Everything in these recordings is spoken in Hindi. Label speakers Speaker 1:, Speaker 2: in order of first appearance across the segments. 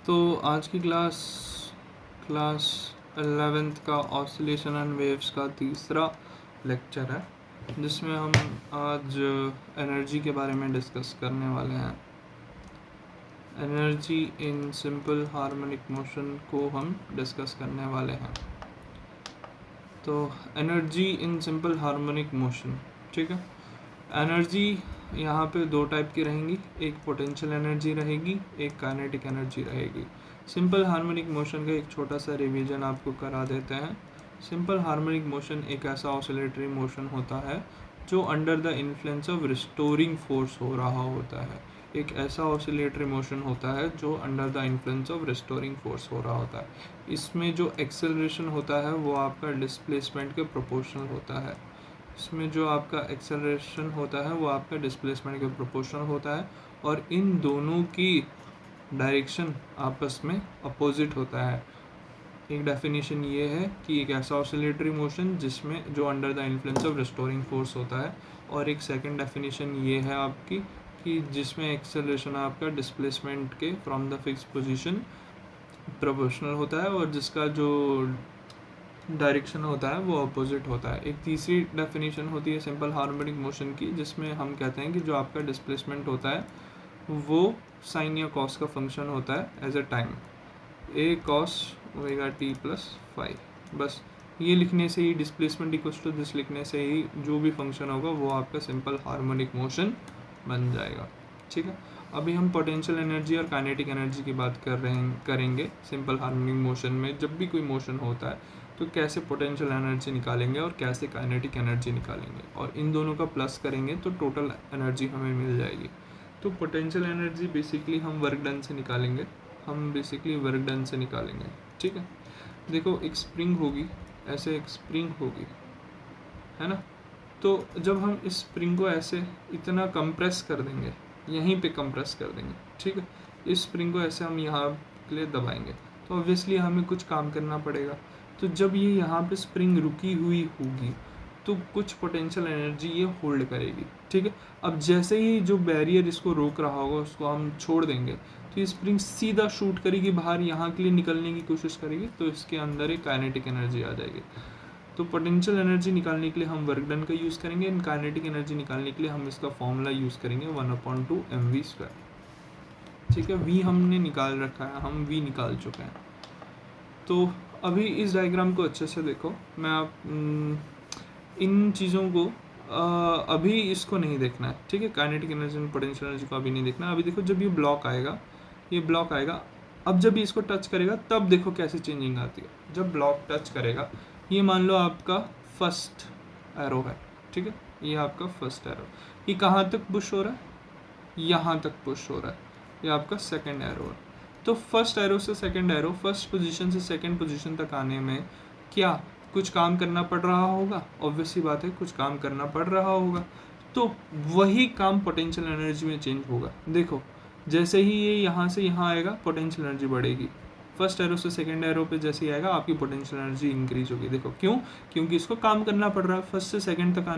Speaker 1: तो आज की क्लास 11th का ऑसिलेशन एंड वेव्स का तीसरा लेक्चर है, जिसमें हम आज एनर्जी के बारे में डिस्कस करने वाले हैं। Energy in simple harmonic motion को हम डिस्कस करने वाले हैं। तो energy in simple harmonic motion, ठीक है। एनर्जी यहाँ पे दो टाइप की रहेंगी, एक पोटेंशियल एनर्जी रहेगी, एक काइनेटिक एनर्जी रहेगी। सिंपल हार्मोनिक मोशन का एक छोटा सा रिवीजन आपको करा देते हैं। सिंपल हार्मोनिक मोशन एक ऐसा ऑसिलेटरी मोशन होता है जो under the influence of restoring force हो रहा होता है। एक ऐसा ऑसिलेटरी मोशन होता है जो under the influence of restoring force हो रहा होता है। इसमें जो एक्सेलरेशन होता है वो आपका डिस्प्लेसमेंट के प्रोपोर्शनल होता है। इसमें जो आपका एक्सेलरेशन होता है वो आपका डिस्प्लेसमेंट के प्रोपोर्शनल होता है, और इन दोनों की डायरेक्शन आपस में अपोजिट होता है। एक डेफिनेशन ये है कि एक ऐसा ऑसिलेटरी मोशन जिसमें जो under the influence of restoring force होता है, और एक सेकंड डेफिनेशन ये है आपकी कि जिसमें एक्सेलरेशन आपका डिस्प्लेसमेंट के from the fix position proportional होता है, और जिसका जो डायरेक्शन होता है वो अपोजिट होता है। एक तीसरी डेफिनेशन होती है सिंपल हार्मोनिक मोशन की, जिसमें हम कहते हैं कि जो आपका डिस्प्लेसमेंट होता है वो साइन या कॉस का फंक्शन होता है as a time, A cos omega T plus five. बस ये लिखने से ही डिस्प्लेसमेंट इक्वल्स टू दिस लिखने से ही जो भी फंक्शन होगा वो आपका सिंपल हार्मोनिक मोशन बन जाएगा, ठीक है। अभी हम पोटेंशियल एनर्जी और काइनेटिक एनर्जी की बात करेंगे सिंपल हार्मोनिक मोशन में। जब भी कोई मोशन होता है तो कैसे पोटेंशियल एनर्जी निकालेंगे और कैसे काइनेटिक एनर्जी निकालेंगे, और इन दोनों का प्लस करेंगे तो टोटल एनर्जी हमें मिल जाएगी। तो पोटेंशियल एनर्जी बेसिकली हम वर्क डन से निकालेंगे, ठीक है। देखो, एक स्प्रिंग होगी, ऐसे एक स्प्रिंग होगी, है ना। तो जब हम इस स्प्रिंग को ऐसे इतना कंप्रेस कर देंगे, यहीं पे कंप्रेस कर देंगे, ठीक है। इस स्प्रिंग को ऐसे हम यहाँ के लिए दबाएंगे तो ऑब्वियसली हमें कुछ काम करना पड़ेगा। तो जब ये यहाँ पे स्प्रिंग रुकी हुई होगी तो कुछ पोटेंशियल एनर्जी ये होल्ड करेगी, ठीक है। अब जैसे ही जो बैरियर इसको रोक रहा होगा उसको हम छोड़ देंगे तो ये स्प्रिंग सीधा शूट करेगी बाहर, यहाँ के लिए निकलने की कोशिश करेगी, तो इसके अंदर एक काइनेटिक एनर्जी आ जाएगी। तो पोटेंशियल एनर्जी निकालने के लिए हम वर्क डन का यूज़ करेंगे, एंड काइनेटिक एनर्जी निकालने के लिए हम इसका फॉर्मूला यूज़ करेंगे 1/2 mv², ठीक है। v हमने निकाल रखा है, हम v निकाल चुके हैं। तो अभी इस डायग्राम को अच्छे से देखो, मैं आप इन चीज़ों को अभी इसको नहीं देखना है, ठीक है। काइनेटिक एनर्जी और पोटेंशियल एनर्जी को अभी नहीं देखना। अभी देखो, जब ये ब्लॉक आएगा, अब जब ये इसको टच करेगा तब देखो कैसे चेंजिंग आती है। जब ब्लॉक टच करेगा, ये मान लो आपका फर्स्ट एरो है, ठीक है। ये आपका फर्स्ट एरो, ये कहाँ तक पुश हो रहा है, यहाँ तक पुश हो रहा है, ये आपका सेकंड एरो है। तो फर्स्ट एरो से सेकंड एरो, फर्स्ट पोजीशन से सेकंड पोजीशन तक आने में क्या कुछ काम करना पड़ रहा होगा? ऑब्वियसली बात है, कुछ काम करना पड़ रहा होगा। तो वही काम पोटेंशियल एनर्जी में चेंज होगा। देखो, जैसे ही ये यहाँ से यहाँ आएगा पोटेंशियल एनर्जी बढ़ेगी, फर्स्ट एरो से सेकंड एरो पे जैसे ही आएगा आपकी पोटेंशियल एनर्जी इंक्रीज होगी। देखो क्यों? क्योंकि इसको काम करना पड़ रहा है फर्स्ट से सेकंड तक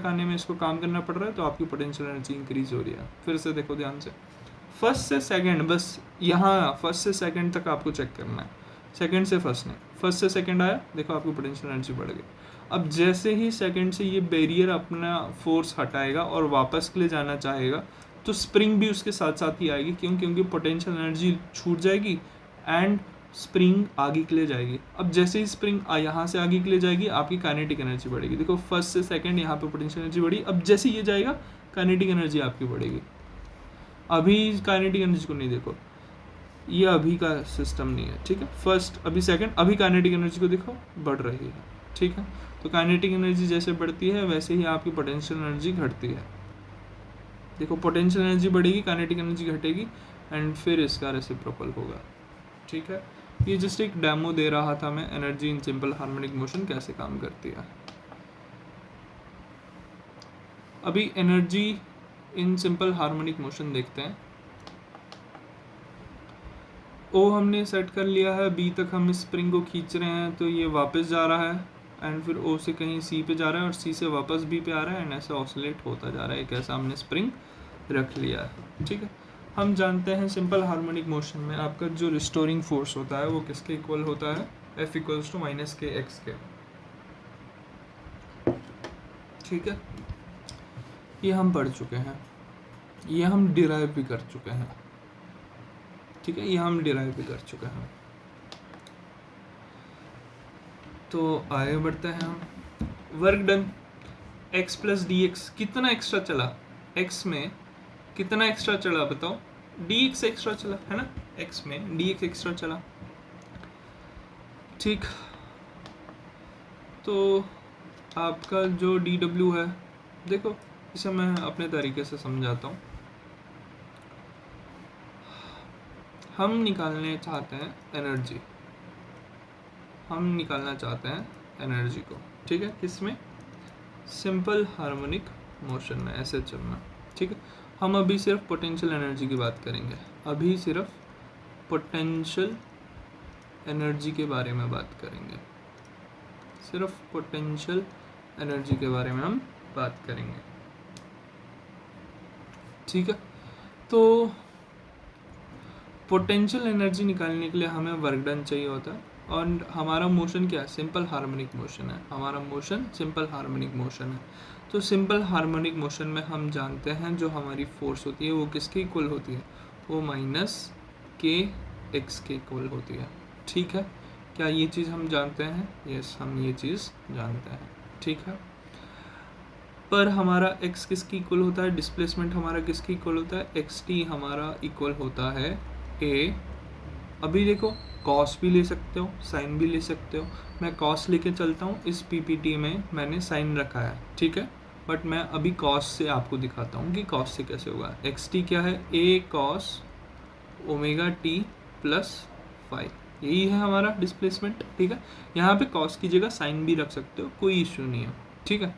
Speaker 1: आने में इसको काम करना पड़ रहा है, तो आपकी पोटेंशियल एनर्जी इंक्रीज हो रही है। फिर से देखो ध्यान से, फर्स्ट से सेकंड, बस यहाँ फर्स्ट से सेकंड तक आपको चेक करना है, सेकंड से फर्स्ट नहीं, फर्स्ट से सेकंड आया, देखो आपकी पोटेंशियल एनर्जी बढ़ गई। अब जैसे ही सेकंड से ये बैरियर अपना फोर्स हटाएगा और वापस के लिए जाना चाहेगा, तो स्प्रिंग भी उसके साथ साथ ही आएगी। क्यों? क्योंकि पोटेंशियल एनर्जी छूट जाएगी एंड स्प्रिंग आगे के लिए जाएगी। अब जैसे ही स्प्रिंग यहाँ से आगे के लिए जाएगी, आपकी काइनेटिक एनर्जी बढ़ेगी। देखो, फर्स्ट से सेकंड यहाँ पे पोटेंशियल एनर्जी बढ़ी, अब जैसे ये जाएगा काइनेटिक एनर्जी आपकी बढ़ेगी। अभी काइनेटिक एनर्जी को नहीं देखो, ये अभी का सिस्टम नहीं है, ठीक है। फर्स्ट, अभी सेकंड, अभी काइनेटिक एनर्जी को देखो बढ़ रही है, ठीक है। तो काइनेटिक एनर्जी जैसे बढ़ती है वैसे ही आपकी पोटेंशियल एनर्जी घटती है। देखो, पोटेंशियल एनर्जी बढ़ेगी, काइनेटिक एनर्जी घटेगी, एंड फिर इसका रेसिप्रोकल होगा, ठीक है। ये जस्ट एक डेमो दे रहा था मैं, energy in simple harmonic motion कैसे काम करती है। अभी energy in simple harmonic motion देखते हैं। ओ हमने सेट कर लिया है, बी तक हम स्प्रिंग को खींच रहे हैं तो ये वापस जा रहा है, एंड फिर ओ से कहीं सी पे जा रहा है और सी से वापस बी पे आ रहा है, एंड ऐसे ऑसिलेट होता जा रहा है। एक ऐसा हमने स्प्रिंग रख लिया है, ठीक है। हम जानते हैं सिंपल हार्मोनिक मोशन में आपका जो रिस्टोरिंग फोर्स होता है वो किसके इक्वल होता है, F इक्वल्स टू माइनस के एक्स के। ठीक है, ये हम पढ़ चुके हैं, ये हम डिराइव भी कर चुके हैं। ठीक है, ये हम डिराइव भी कर चुके हैं। तो आगे बढ़ते हैं हम। Work done x plus D x, कितना एक्स्ट्रा चला, x में कितना एक्स्ट्रा चला बताओ, dx एक्स्ट्रा चला है ना, x में dx एक्स्ट्रा चला। ठीक, तो आपका जो dw है, देखो इसे मैं अपने तरीके से समझाता हूँ। हम निकालने चाहते हैं एनर्जी, हम निकालना चाहते हैं एनर्जी को, ठीक है, किसमें, सिंपल हार्मोनिक मोशन में, ऐसे चलना। ठीक है, हम अभी सिर्फ पोटेंशियल एनर्जी की बात करेंगे, अभी सिर्फ पोटेंशियल एनर्जी के बारे में बात करेंगे, सिर्फ पोटेंशियल एनर्जी के बारे में हम बात करेंगे। ठीक है, तो पोटेंशियल एनर्जी निकालने के लिए हमें वर्क डन चाहिए होता है, और हमारा मोशन क्या है, सिंपल हार्मोनिक मोशन है, हमारा मोशन सिंपल हार्मोनिक मोशन है। तो सिंपल हार्मोनिक मोशन में हम जानते हैं जो हमारी फोर्स होती है वो किसके इक्वल होती है, वो माइनस के एक्स के इक्वल होती है। ठीक है, क्या ये चीज़ हम जानते हैं, यस हम ये चीज़ जानते हैं। ठीक है, पर हमारा x किसकी इक्वल होता है, डिस्प्लेसमेंट हमारा किसकी इक्वल होता है, एक्स टी हमारा इक्वल होता है ए। अभी देखो कॉस भी ले सकते हो, साइन भी ले सकते हो, मैं कॉस लेके चलता हूँ, इस पीपीटी में मैंने साइन रखा है। ठीक है, बट मैं अभी कॉस से आपको दिखाता हूँ कि कॉस से कैसे होगा। एक्स टी क्या है, a cos omega T plus five, यही है हमारा डिस्प्लेसमेंट। ठीक है, यहाँ पे कॉस की जगह साइन भी रख सकते हो, कोई इश्यू नहीं है। ठीक है,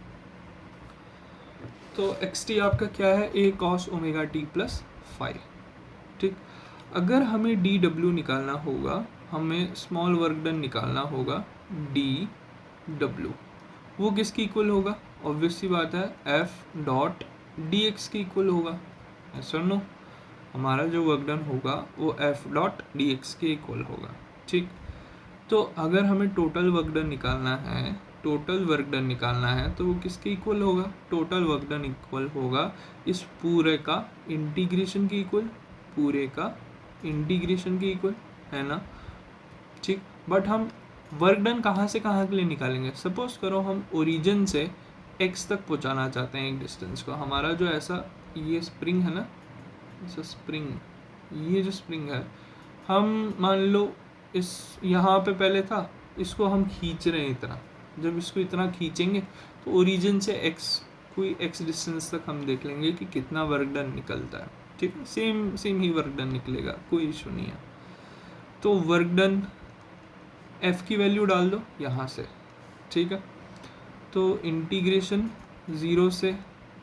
Speaker 1: तो एक्स टी आपका क्या है, a cos omega T plus five. ठीक, अगर हमें डी डब्ल्यू निकालना होगा, हमें स्मॉल वर्क डन निकालना होगा डी डब्ल्यू, वो किसकी इक्वल होगा, ऑब्वियस सी बात है एफ डॉट डी एक्स की इक्वल होगा। ऐसा नो, हमारा जो वर्क डन होगा वो एफ डॉट डी एक्स के इक्वल होगा। ठीक, तो अगर हमें टोटल वर्क डन निकालना है, टोटल वर्क डन निकालना है तो वो किसके इक्वल होगा, टोटल वर्क डन इक्वल होगा इस पूरे का इंटीग्रेशन के इक्वल, पूरे का इंटीग्रेशन के इक्वल, है ना। ठीक, बट हम वर्क डन कहाँ से कहाँ के लिए निकालेंगे, सपोज करो हम ओरिजिन से एक्स तक पहुँचाना चाहते हैं एक डिस्टेंस को, हमारा जो ऐसा ये स्प्रिंग है ना, ऐसा स्प्रिंग, ये जो स्प्रिंग है, हम मान लो इस यहाँ पे पहले था, इसको हम खींच रहे हैं इतना, जब इसको इतना खींचेंगे तो ओरिजिन से एक्स, कोई एक्स डिस्टेंस तक हम देख लेंगे कि कितना वर्क डन निकलता है। ठीक है, सेम ही वर्क डन निकलेगा, कोई इशू नहीं है। तो वर्क डन एफ की वैल्यू डाल दो यहाँ से। ठीक है, तो इंटीग्रेशन 0 से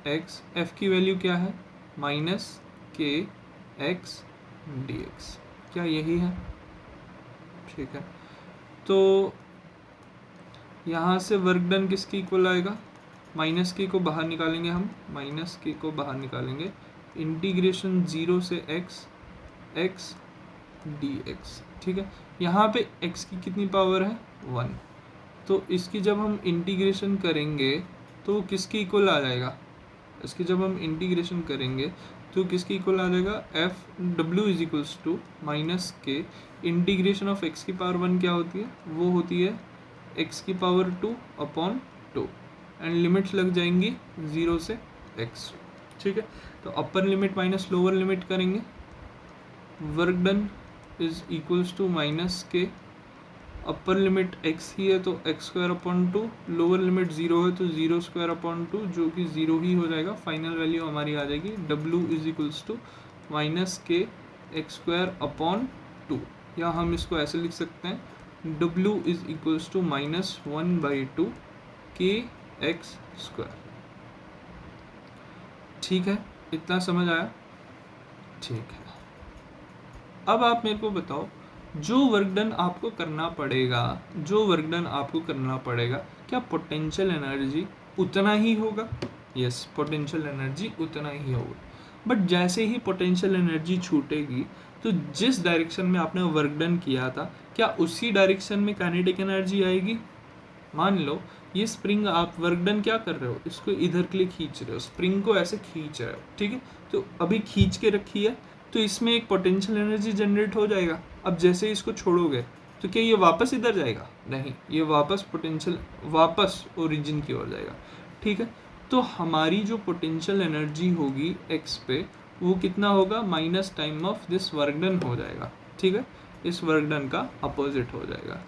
Speaker 1: एक्स, एफ की वैल्यू क्या है, माइनस के एक्स डी एक्स, क्या यही है। ठीक है, तो यहाँ से वर्क डन किसकी इक्वल आएगा, माइनस के को बाहर निकालेंगे हम, माइनस के को बाहर निकालेंगे, इंटीग्रेशन 0 से एक्स, एक्स डी एक्स। ठीक है, यहाँ पे x की कितनी पावर है, 1, तो इसकी जब हम इंटीग्रेशन करेंगे तो किसकी इक्वल आ जाएगा, इसकी जब हम इंटीग्रेशन करेंगे तो किसकी इक्वल आ जाएगा, F W is equals to minus K integration of x की पावर 1 क्या होती है, वो होती है x की पावर 2 अपॉन 2, एंड लिमिट्स लग जाएंगी 0 से x। ठीक है, तो upper limit minus lower limit करेंगे, work done is equals to minus के, अपर लिमिट x ही है तो x square upon 2, lower limit 0 है तो 0 स्क्वायर अपॉन 2, जो कि 0 ही हो जाएगा। फाइनल वैल्यू हमारी आ जाएगी w is equals to minus के एक्स स्क्वायर अपॉन 2, या हम इसको ऐसे लिख सकते हैं w is equals to minus 1/2 K x square. ठीक है, इतना समझ आया। ठीक है, अब आप मेरे को बताओ, जो वर्क डन आपको करना पड़ेगा, जो वर्क डन आपको करना पड़ेगा, क्या पोटेंशियल एनर्जी उतना ही होगा, यस पोटेंशियल एनर्जी उतना ही होगा। बट जैसे ही पोटेंशियल एनर्जी छूटेगी तो जिस डायरेक्शन में आपने वर्क डन किया था क्या उसी डायरेक्शन में काइनेटिक एनर्जी आएगी। मान लो ये स्प्रिंग आप वर्क डन क्या कर रहे हो, इसको इधर के लिए खींच रहे हो, स्प्रिंग को ऐसे खींच रहे हो, ठीक है। तो अभी खींच के रखी है तो इसमें एक पोटेंशियल एनर्जी जनरेट हो जाएगा। अब जैसे ही इसको छोड़ोगे तो क्या ये वापस इधर जाएगा, नहीं, ये वापस पोटेंशियल वापस ओरिजिन की ओर जाएगा, ठीक है। तो हमारी जो पोटेंशियल एनर्जी होगी एक्स पे वो कितना होगा, minus time of this work done हो जाएगा, ठीक है। इस वर्क डन का अपोजिट हो जाएगा,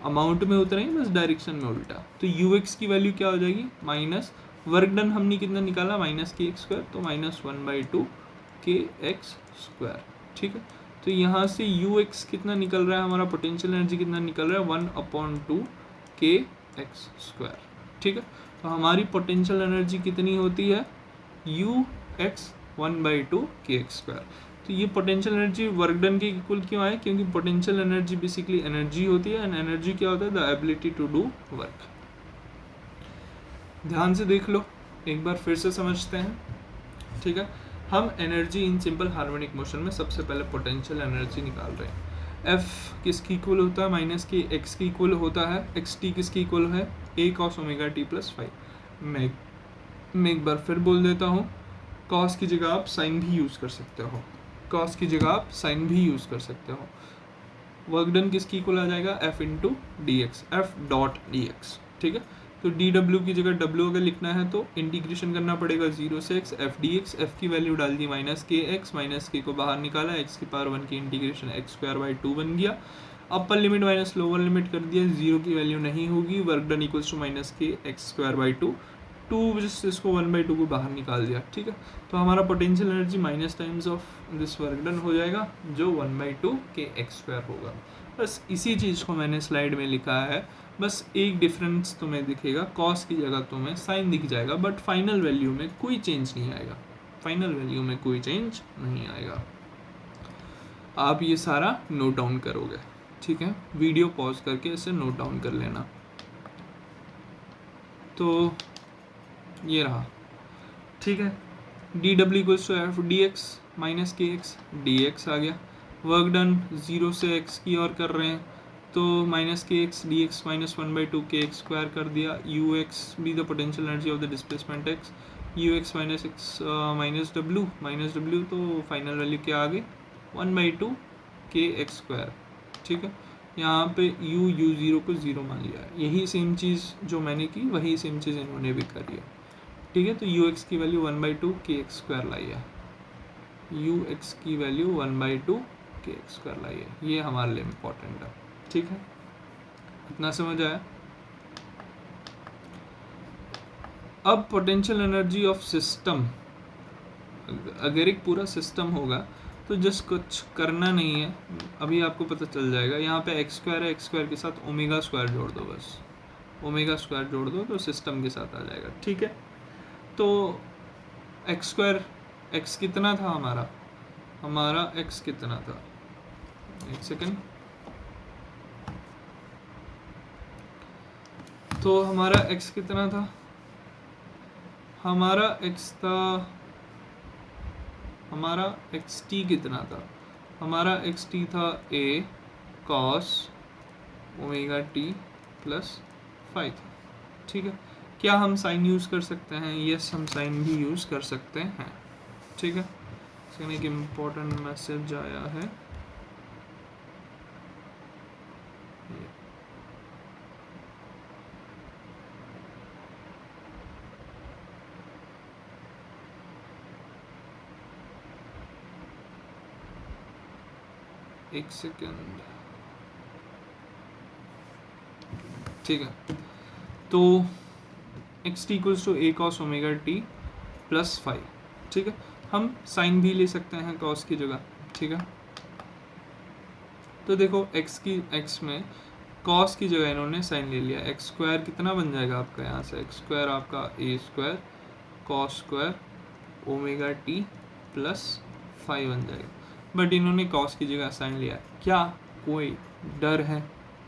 Speaker 1: अमाउंट में उतना ही बस डायरेक्शन में उल्टा। तो यू एक्स की वैल्यू क्या हो जाएगी, माइनस वर्क डन हमने कितना निकाला, माइनस के एक्स स्क्वायर, तो माइनस 1/2 के एक्स स्क्वायर, ठीक है। तो यहाँ से यू एक्स कितना निकल रहा है, हमारा पोटेंशियल एनर्जी कितना निकल रहा है, 1/2 के एक्स स्क्वायर, ठीक है। तो हमारी पोटेंशियल एनर्जी कितनी होती है, you x 1/2 K x square. तो ये पोटेंशियल एनर्जी वर्क डन के इक्वल क्यों आए, क्योंकि पोटेंशियल एनर्जी बेसिकली एनर्जी होती है, एंड एनर्जी क्या होता है, the ability to do work. ध्यान से देख लो, एक बार फिर से समझते हैं, ठीक है। हम energy in simple harmonic motion में सबसे पहले पोटेंशियल एनर्जी निकाल रहे हैं। एफ किसकी इक्वल होता है, माइनस के एक्स की इक्वल होता है, एक्स टी किसकी इक्वल है, a cos omega T plus 5। मैं एक बार फिर बोल देता हूँ, कॉस की जगह आप साइन भी यूज़ कर सकते हो, कॉस की जगह आप साइन भी यूज़ कर सकते हो। वर्क डन किसकी इक्वल आ जाएगा, F into D x, F dot D x, ठीक है। तो डी डब्ल्यू की जगह डब्ल्यू अगर लिखना है तो इंटीग्रेशन करना पड़ेगा 0 से x, F d x, F की वैल्यू डाल दी माइनस के एक्स, माइनस के को बाहर निकाला, एक्स की पावर 1 की इंटीग्रेशन एक्स स्क्वायर बाई 2 बन गया। Upper limit minus lower limit कर दिया, 0 की वैल्यू नहीं होगी, work done equals to minus के एक्स स्क्वायर बाई 2, इसको 1/2 को बाहर निकाल दिया, ठीक है। तो हमारा potential energy minus times of this work done हो जाएगा, जो 1/2 के एक्स स्क्वायर होगा। बस इसी चीज़ को मैंने स्लाइड में लिखा है, बस एक डिफरेंस तुम्हें दिखेगा, कॉस की जगह तुम्हें साइन दिख जाएगा, बट फाइनल वैल्यू में कोई चेंज नहीं आएगा, फाइनल वैल्यू में कोई चेंज नहीं आएगा। आप ये सारा नोट डाउन करोगे, ठीक है। वीडियो पॉज करके इसे नोट डाउन कर लेना। तो ये रहा, ठीक है। डी डब्ल्यू equals to f d x minus के एक्स डी एक्स आ गया। वर्क डन 0 से एक्स की ओर कर रहे हैं, तो माइनस के x d x minus 1/2 K x square कर दिया। You x be the potential energy of the displacement x, you x minus x minus W, तो फाइनल वैल्यू क्या आ गई, 1/2 के एक्स स्क्वायर, ठीक है। यहाँ पे यू 0 को 0 मान लिया है, यही सेम चीज़ जो मैंने की वही सेम चीज़ इन्होंने भी करी है, ठीक है। तो यू एक्स की वैल्यू 1/2 के एक्स स्क्वायर लाई है, यू एक्स की वैल्यू 1/2 के एक्स स्क्वायर लाई है, ये हमारे लिए इम्पोर्टेंट है, ठीक है। इतना समझ आया। अब पोटेंशियल एनर्जी ऑफ सिस्टम, अगर एक पूरा सिस्टम होगा तो जस्ट कुछ करना नहीं है, अभी आपको पता चल जाएगा। यहाँ पे एक्स स्क्वायर है, एक्स स्क्वायर के साथ ओमेगा स्क्वायर जोड़ दो, बस ओमेगा स्क्वायर जोड़ दो तो सिस्टम के साथ आ जाएगा, ठीक है। तो एक्स स्क्वायर, एक्स कितना था हमारा एक्स कितना था, एक सेकेंड। तो हमारा एक्स कितना था, हमारा एक्स था, हमारा एक्स टी कितना था, हमारा एक्स टी था ए कॉस ओमेगा टी प्लस 5 था, ठीक है। क्या हम साइन यूज़ कर सकते हैं, यस हम साइन भी यूज़ कर सकते हैं, ठीक है। इसमें एक इम्पोर्टेंट मैसेज आया है, एक सेकेंड, ठीक है। तो x t equals to a cos omega T plus 5, ठीक है। हम साइन भी ले सकते हैं कॉस की जगह, ठीक है। तो देखो एक्स में कॉस की जगह इन्होंने साइन ले लिया, एक्स स्क्वायर कितना बन जाएगा आपका, यहाँ से एक्स स्क्वायर आपका a square cos square omega T plus 5 बन जाएगा, बट इन्होंने कॉस की जगह साइन लिया। क्या कोई डर है,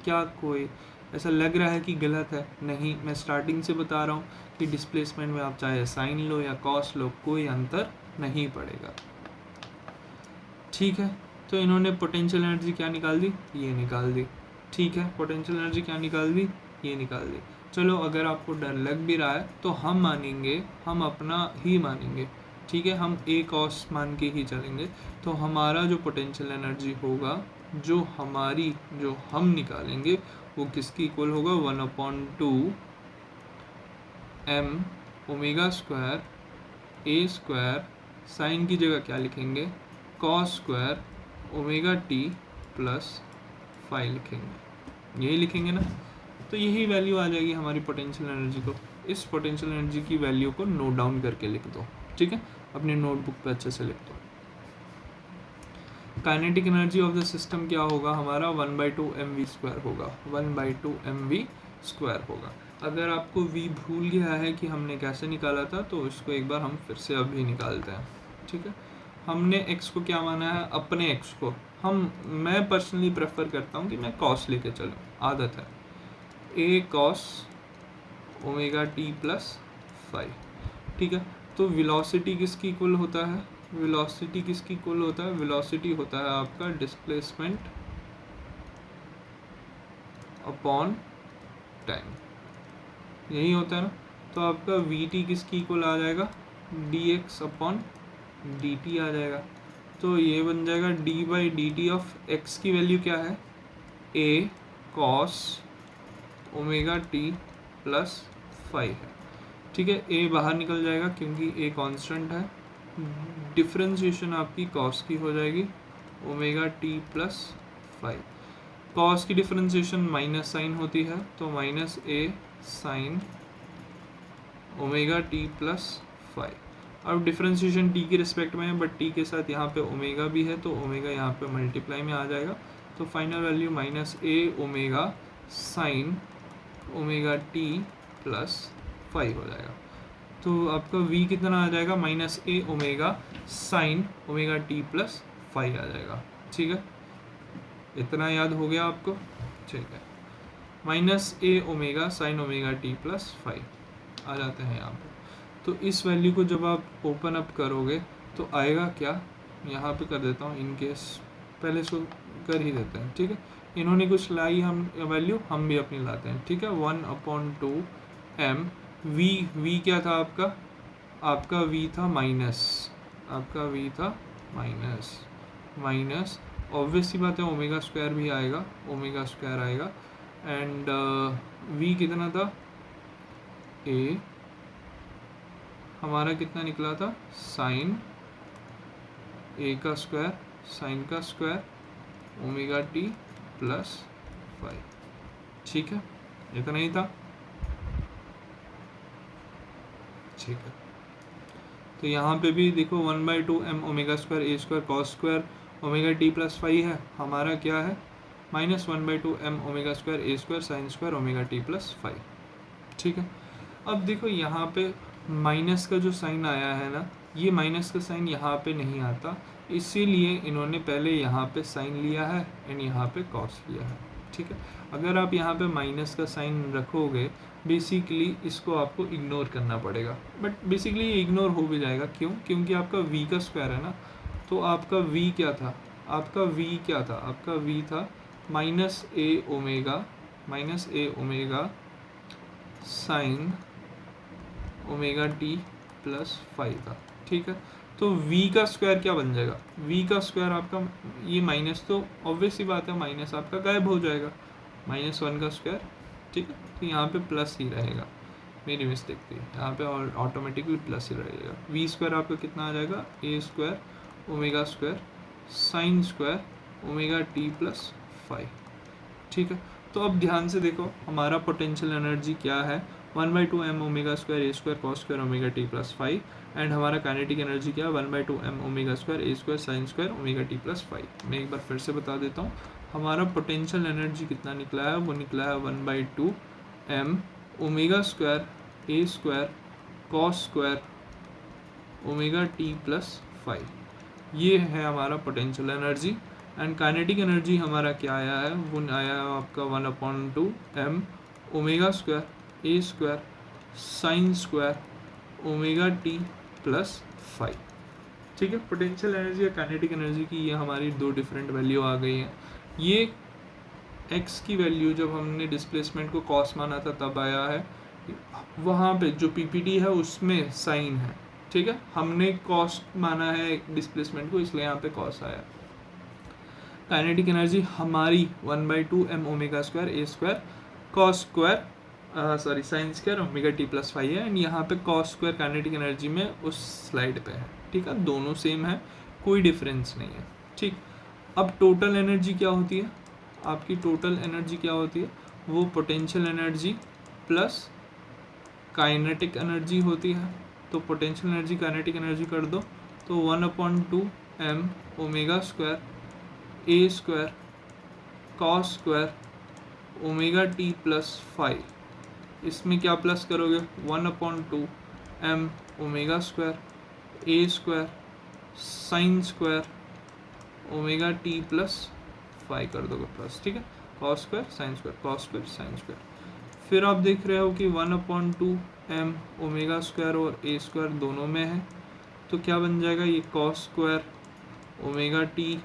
Speaker 1: क्या कोई ऐसा लग रहा है कि गलत है, नहीं, मैं स्टार्टिंग से बता रहा हूँ कि डिस्प्लेसमेंट में आप चाहे साइन लो या कॉस लो, कोई अंतर नहीं पड़ेगा। ठीक है, तो इन्होंने पोटेंशियल एनर्जी क्या निकाल दी, ये निकाल दी। ठीक है, पोटेंशियल एनर्जी क्या निकाल दी, ये निकाल दी। चलो अगर आपको डर लग भी रहा है तो हम मानेंगे, हम अपना ही मानेंगे। ठीक है, हम ए कॉस मान के ही चलेंगे। तो हमारा जो पोटेंशियल एनर्जी होगा, जो हम निकालेंगे, वो किसकी इक्वल होगा, 1/2 m omega square a square, sine की जगह क्या लिखेंगे, cos square omega T plus phi लिखेंगे, यही लिखेंगे ना। तो यही वैल्यू आ जाएगी हमारी पोटेंशियल एनर्जी को। इस पोटेंशियल एनर्जी की वैल्यू को नोट डाउन करके लिख दो। ठीक है, अपनी नोटबुक पे अच्छे से लिख दो। Kinetic energy of the system क्या होगा हमारा, 1/2 mv² होगा, 1/2 mv² होगा। अगर आपको v भूल गया है कि हमने कैसे निकाला था, तो इसको एक बार हम फिर से अभी निकालते हैं। ठीक है, हमने x को क्या माना है, अपने x को मैं पर्सनली प्रेफर करता हूँ कि मैं कॉस लेके चलूँ, आदत है, a cos omega T plus phi. ठीक है, तो वेलोसिटी किसकी इक्वल होता है, वेलोसिटी किसकी इक्वल होता है, वेलोसिटी होता है आपका डिस्प्लेसमेंट अपॉन टाइम, यही होता है ना। तो आपका वी टी किसकी इक्वल आ जाएगा, d x upon d t आ जाएगा। तो ये बन जाएगा d/dt ऑफ x की वैल्यू क्या है, a cos omega T plus phi है। ठीक है, a बाहर निकल जाएगा क्योंकि a कांस्टेंट है, डिफरेंशिएशन आपकी cos की हो जाएगी omega T plus phi. cos की डिफरेंशिएशन माइनस साइन होती है, तो minus a sine omega T plus phi. अब डिफरेंशिएशन t की रिस्पेक्ट में है, बट t के साथ यहाँ पे ओमेगा भी है, तो ओमेगा यहाँ पे मल्टीप्लाई में आ जाएगा। तो final value minus a omega sine omega T plus phi हो जाएगा। तो आपका v कितना आ जाएगा, minus a omega sine omega T plus phi आ जाएगा। ठीक है, इतना याद हो गया आपको। ठीक है, minus a omega sine omega T plus phi आ जाते हैं यहाँ पे। तो इस वैल्यू को जब आप ओपन अप करोगे तो आएगा क्या, यहाँ पे कर देता हूँ, इन केस पहले इसको कर ही देते हैं। ठीक है, इन्होंने कुछ लाई, हम वैल्यू हम भी अपनी लाते हैं। ठीक है, 1/2 m v क्या था आपका v था माइनस, आपका v था माइनस ऑब्वियस सी बात है, ओमेगा स्क्वायर भी आएगा, ओमेगा स्क्वायर आएगा। एंड v कितना था, a हमारा कितना निकला था, साइन a का स्क्वायर साइन का square omega T plus phi. ठीक है, इतना ही था। ठीक है, तो यहाँ पे भी देखो 1/2 m omega square a square cos square omega T plus phi है, हमारा क्या है, minus 1/2 m omega square a square sine square omega T plus phi. ठीक है, अब देखो यहाँ पे माइनस का जो साइन आया है ना, ये माइनस का साइन यहाँ पे नहीं आता, इसीलिए इन्होंने पहले यहाँ पे साइन लिया है एंड यहाँ पे कॉस लिया है। ठीक है, अगर आप यहाँ पे माइनस का साइन रखोगे, बेसिकली इसको आपको इग्नोर करना पड़ेगा, बट बेसिकली ये इग्नोर हो भी जाएगा। क्यों, क्योंकि आपका v का स्क्वायर है ना, तो आपका v क्या था, आपका v था minus a omega sine omega T plus phi था। ठीक है, तो v का स्क्वायर क्या बन जाएगा, v का स्क्वायर आपका ये माइनस, तो ऑब्वियस सी बात है माइनस आपका गायब हो जाएगा, -1 का स्क्वायर। ठीक है, तो यहाँ पे प्लस ही रहेगा, मेरी मिस्टेक थी, यहाँ पे ऑटोमेटिकली प्लस ही रहेगा। v स्क्वायर आपका कितना आ जाएगा, a square omega square sine square omega T plus phi. ठीक है, तो अब ध्यान से देखो हमारा पोटेंशियल एनर्जी क्या है, 1/2 m omega square a square cos square omega T plus phi. And हमारा काइनेटिक एनर्जी क्या है, 1/2 m omega square a square sine square omega T plus phi. मैं एक बार फिर से बता देता हूँ, हमारा पोटेंशियल एनर्जी कितना निकला है, वो निकला है 1/2 m omega square a square cos square omega T plus phi. ये है हमारा potential energy. And kinetic energy हमारा क्या आया है, वो आया है आपका 1/2 m omega square a square sine square omega T plus phi. ठीक है। पोटेंशियल एनर्जी या काइनेटिक एनर्जी की ये हमारी दो डिफरेंट वैल्यू आ गई हैं। ये x की वैल्यू जब हमने डिस्प्लेसमेंट को कॉस माना था तब आया है, वहाँ पे जो पीपीटी है उसमें साइन है, ठीक है। हमने कॉस माना है डिस्प्लेसमेंट को, इसलिए यहाँ पे कॉस आया। काइनेटिक एनर्जी हमारी 1/2 m omega square a square cos square sine square omega T plus 5 है। एंड यहाँ पे कॉस स्क्वायर काइनेटिक एनर्जी में उस स्लाइड पे है, ठीक है। दोनों सेम है, कोई डिफरेंस नहीं है, ठीक। अब टोटल एनर्जी क्या होती है, आपकी टोटल एनर्जी क्या होती है, वो potential energy plus kinetic energy होती है। तो पोटेंशियल एनर्जी काइनेटिक एनर्जी कर दो तो 1/2 m omega square a square cos square omega T plus 5। इसमें क्या प्लस करोगे, 1/2 m omega square a square sine square omega T plus 5 कर दोगे प्लस, ठीक है। Cos square sine square cos square sine square. फिर आप देख रहे हो कि 1/2 m ओमेगा स्क्वायर और ए स्क्वायर दोनों में है, तो क्या बन जाएगा, ये cos square omega T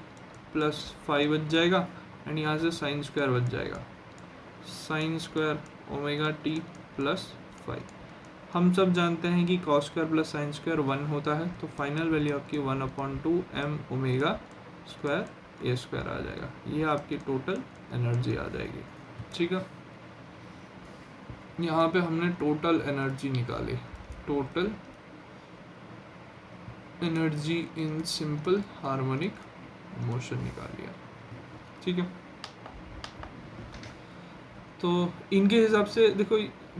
Speaker 1: plus 5 बच जाएगा। एंड यहाँ से साइन स्क्वायर बच जाएगा, sign square omega T plus 5। हम सब जानते हैं कि cos square plus sine square 1 होता है, तो फाइनल वैल्यू आपकी 1/2 m omega square a square आ जाएगा। ये आपकी टोटल एनर्जी आ जाएगी, ठीक है। यहाँ पे हमने टोटल एनर्जी निकाली, total energy in simple harmonic motion निकाल लिया, ठीक है। तो इनके हिसाब से देखो,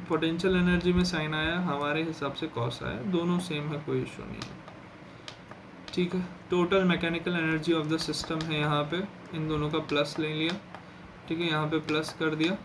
Speaker 1: पोटेंशियल एनर्जी में साइन आया, हमारे हिसाब से कॉस आया, दोनों सेम है, कोई इशू नहीं है, ठीक है। Total mechanical energy of the system है यहाँ पे, इन दोनों का प्लस ले लिया, ठीक है। यहाँ पे प्लस कर दिया,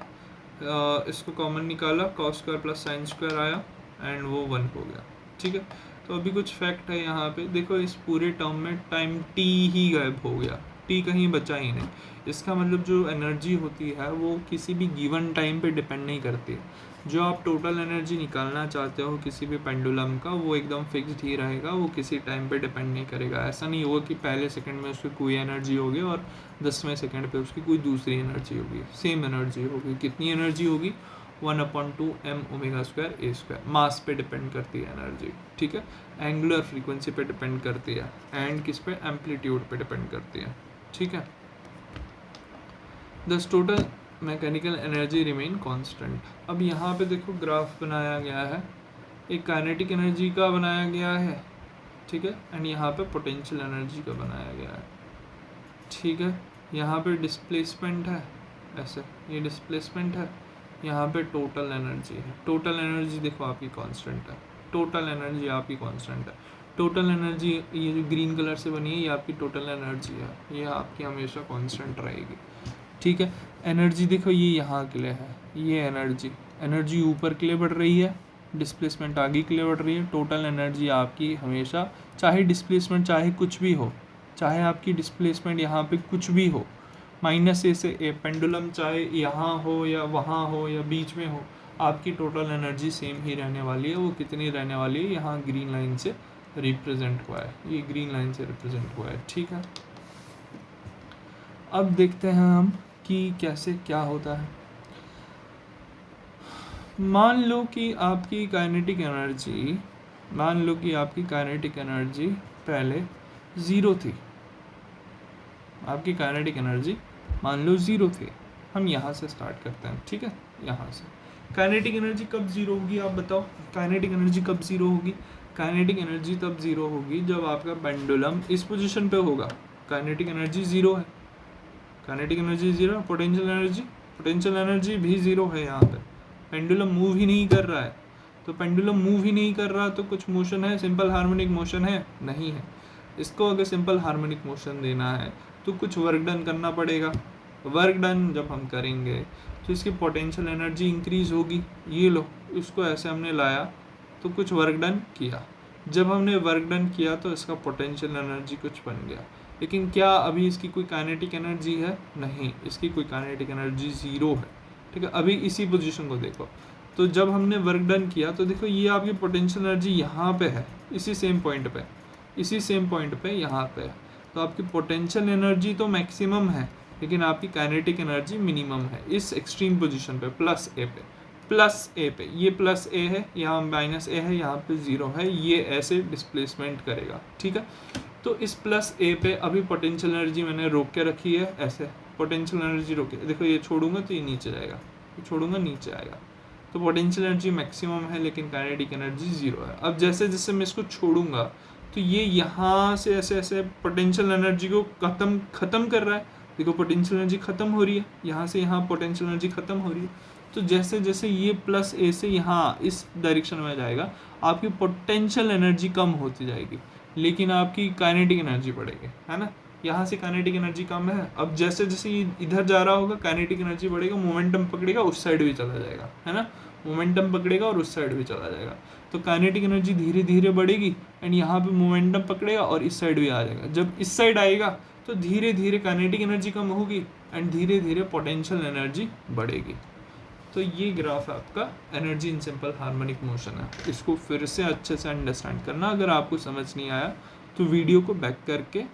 Speaker 1: इसको कॉमन निकाला, cos square plus sine square आया एंड वो 1 हो गया, ठीक है। तो अभी कुछ फैक्ट है यहाँ पे, देखो इस पूरे टर्म में टाइम टी ही गायब हो गया, टी कहीं बचा ही नहीं। इसका मतलब जो एनर्जी होती है वो किसी भी गिवन टाइम पे डिपेंड नहीं करती। जो आप टोटल एनर्जी निकालना चाहते हो किसी भी पेंडुलम का, वो एकदम फिक्स्ड ही रहेगा, वो किसी टाइम पे डिपेंड नहीं करेगा। ऐसा नहीं होगा कि पहले सेकंड में उसकी कोई एनर्जी होगी और 10वें सेकंड पे उसकी कोई दूसरी एनर्जी होगी, सेम एनर्जी होगी। कितनी एनर्जी होगी, 1/2 m omega square a square. मास पे डिपेंड करती है एनर्जी, ठीक है। एंगुलर फ्रीक्वेंसी पे डिपेंड करती है, एंड किस पे, एम्पलीट्यूड पे डिपेंड करती है, ठीक है। दस total mechanical energy remain constant. अब यहाँ पे देखो ग्राफ बनाया गया है, एक काइनेटिक एनर्जी का बनाया गया है, ठीक है। एंड यहाँ पे पोटेंशियल एनर्जी का बनाया गया है, ठीक है। यहाँ पे डिस्प्लेसमेंट है, ऐसे ये डिस्प्लेसमेंट है, यहाँ पे टोटल एनर्जी है। टोटल एनर्जी देखो आपकी कांस्टेंट है, टोटल एनर्जी आपकी कांस्टेंट है। टोटल एनर्जी ये जो ग्रीन कलर से बनी है, ये आपकी टोटल एनर्जी है, ये आपकी हमेशा कांस्टेंट रहेगी, ठीक है। एनर्जी देखो ये यहाँ के लिए है, ये एनर्जी ऊपर के लिए बढ़ रही है, डिस्प्लेसमेंट आगे के लिए बढ़ रही है। टोटल एनर्जी आपकी हमेशा, चाहे डिस्प्लेसमेंट चाहे कुछ भी हो, चाहे आपकी डिस्प्लेसमेंट यहाँ पे कुछ भी हो, -a से a, पेंडुलम चाहे यहाँ हो या वहाँ हो या बीच में हो, आपकी टोटल एनर्जी सेम ही रहने वाली है। वो कितनी रहने वाली है, यहाँ ग्रीन लाइन से रिप्रेजेंट हुआ है, ये ग्रीन लाइन से रिप्रेजेंट हुआ है, ठीक है। अब देखते हैं हम कि कैसे क्या होता है। मान लो कि आपकी काइनेटिक एनर्जी पहले 0 थी, आपकी काइनेटिक एनर्जी मान लो 0 थी। हम यहाँ से स्टार्ट करते हैं, ठीक है। यहाँ से काइनेटिक एनर्जी कब 0 होगी, आप बताओ, काइनेटिक एनर्जी कब 0 होगी। काइनेटिक एनर्जी तब 0 होगी जब आपका पेंडुलम इस पोजीशन पे होगा, काइनेटिक एनर्जी 0 है, काइनेटिक एनर्जी 0, पोटेंशियल एनर्जी भी 0 है। यहाँ पे पेंडुलम मूव ही नहीं कर रहा है, तो पेंडुलम मूव ही नहीं कर रहा तो कुछ मोशन है, सिंपल हार्मोनिक मोशन है, नहीं है। इसको अगर सिंपल हार्मोनिक मोशन देना है तो कुछ वर्क डन करना पड़ेगा। वर्क डन जब हम करेंगे तो इसकी पोटेंशियल एनर्जी इंक्रीज होगी। ये लो, इसको ऐसे हमने लाया तो कुछ वर्क डन किया, जब हमने वर्क डन किया तो इसका पोटेंशियल एनर्जी कुछ बन गया। लेकिन क्या अभी इसकी कोई काइनेटिक एनर्जी है, नहीं, इसकी कोई काइनेटिक एनर्जी 0 है, ठीक है। अभी इसी पोजीशन को देखो, तो जब हमने वर्क डन किया तो देखो ये आपकी पोटेंशियल एनर्जी यहाँ पे है, इसी सेम पॉइंट पे, इसी सेम पॉइंट पे यहाँ पे है। तो आपकी पोटेंशियल एनर्जी तो मैक्सिमम है, लेकिन आपकी काइनेटिक एनर्जी मिनिमम है इस एक्सट्रीम पोजीशन पे, प्लस ए पे। प्लस ए पे ये प्लस ए है, यहाँ माइनस ए है, यहाँ पे 0 है, ये ऐसे डिस्प्लेसमेंट करेगा, ठीक है। तो इस प्लस ए पे अभी पोटेंशियल एनर्जी मैंने रोक के रखी है, ऐसे पोटेंशियल एनर्जी रोके, देखो ये छोड़ूंगा तो ये नीचे जाएगा, ये छोड़ूंगा नीचे आएगा। तो पोटेंशियल एनर्जी मैक्सिमम है लेकिन काइनेटिक एनर्जी 0 है। अब जैसे जैसे मैं इसको छोड़ूंगा तो ये यहाँ से ऐसे ऐसे पोटेंशियल एनर्जी को ख़त्म कर रहा है। देखो पोटेंशियल एनर्जी ख़त्म हो रही है, यहाँ से यहाँ पोटेंशियल एनर्जी ख़त्म हो रही है। तो जैसे जैसे ये प्लस ए से यहाँ इस डायरेक्शन में जाएगा, आपकी पोटेंशियल एनर्जी कम होती जाएगी, लेकिन आपकी काइनेटिक एनर्जी बढ़ेगी, है ना। यहाँ से काइनेटिक एनर्जी कम है, अब जैसे जैसे ये इधर जा रहा होगा काइनेटिक एनर्जी बढ़ेगा, मोमेंटम पकड़ेगा, उस साइड भी चला जाएगा, है ना। मोमेंटम पकड़ेगा और उस साइड भी चला जाएगा। तो काइनेटिक एनर्जी धीरे धीरे बढ़ेगी एंड यहाँ पे मोमेंटम पकड़ेगा और इस साइड भी आ जाएगा। जब इस साइड आएगा तो धीरे धीरे काइनेटिक एनर्जी कम होगी एंड धीरे धीरे पोटेंशियल एनर्जी बढ़ेगी। तो ये ग्राफ आपका energy in simple harmonic motion है। इसको फिर से अच्छे से अंडरस्टैंड करना, अगर आपको समझ नहीं आया तो वीडियो को बैक करके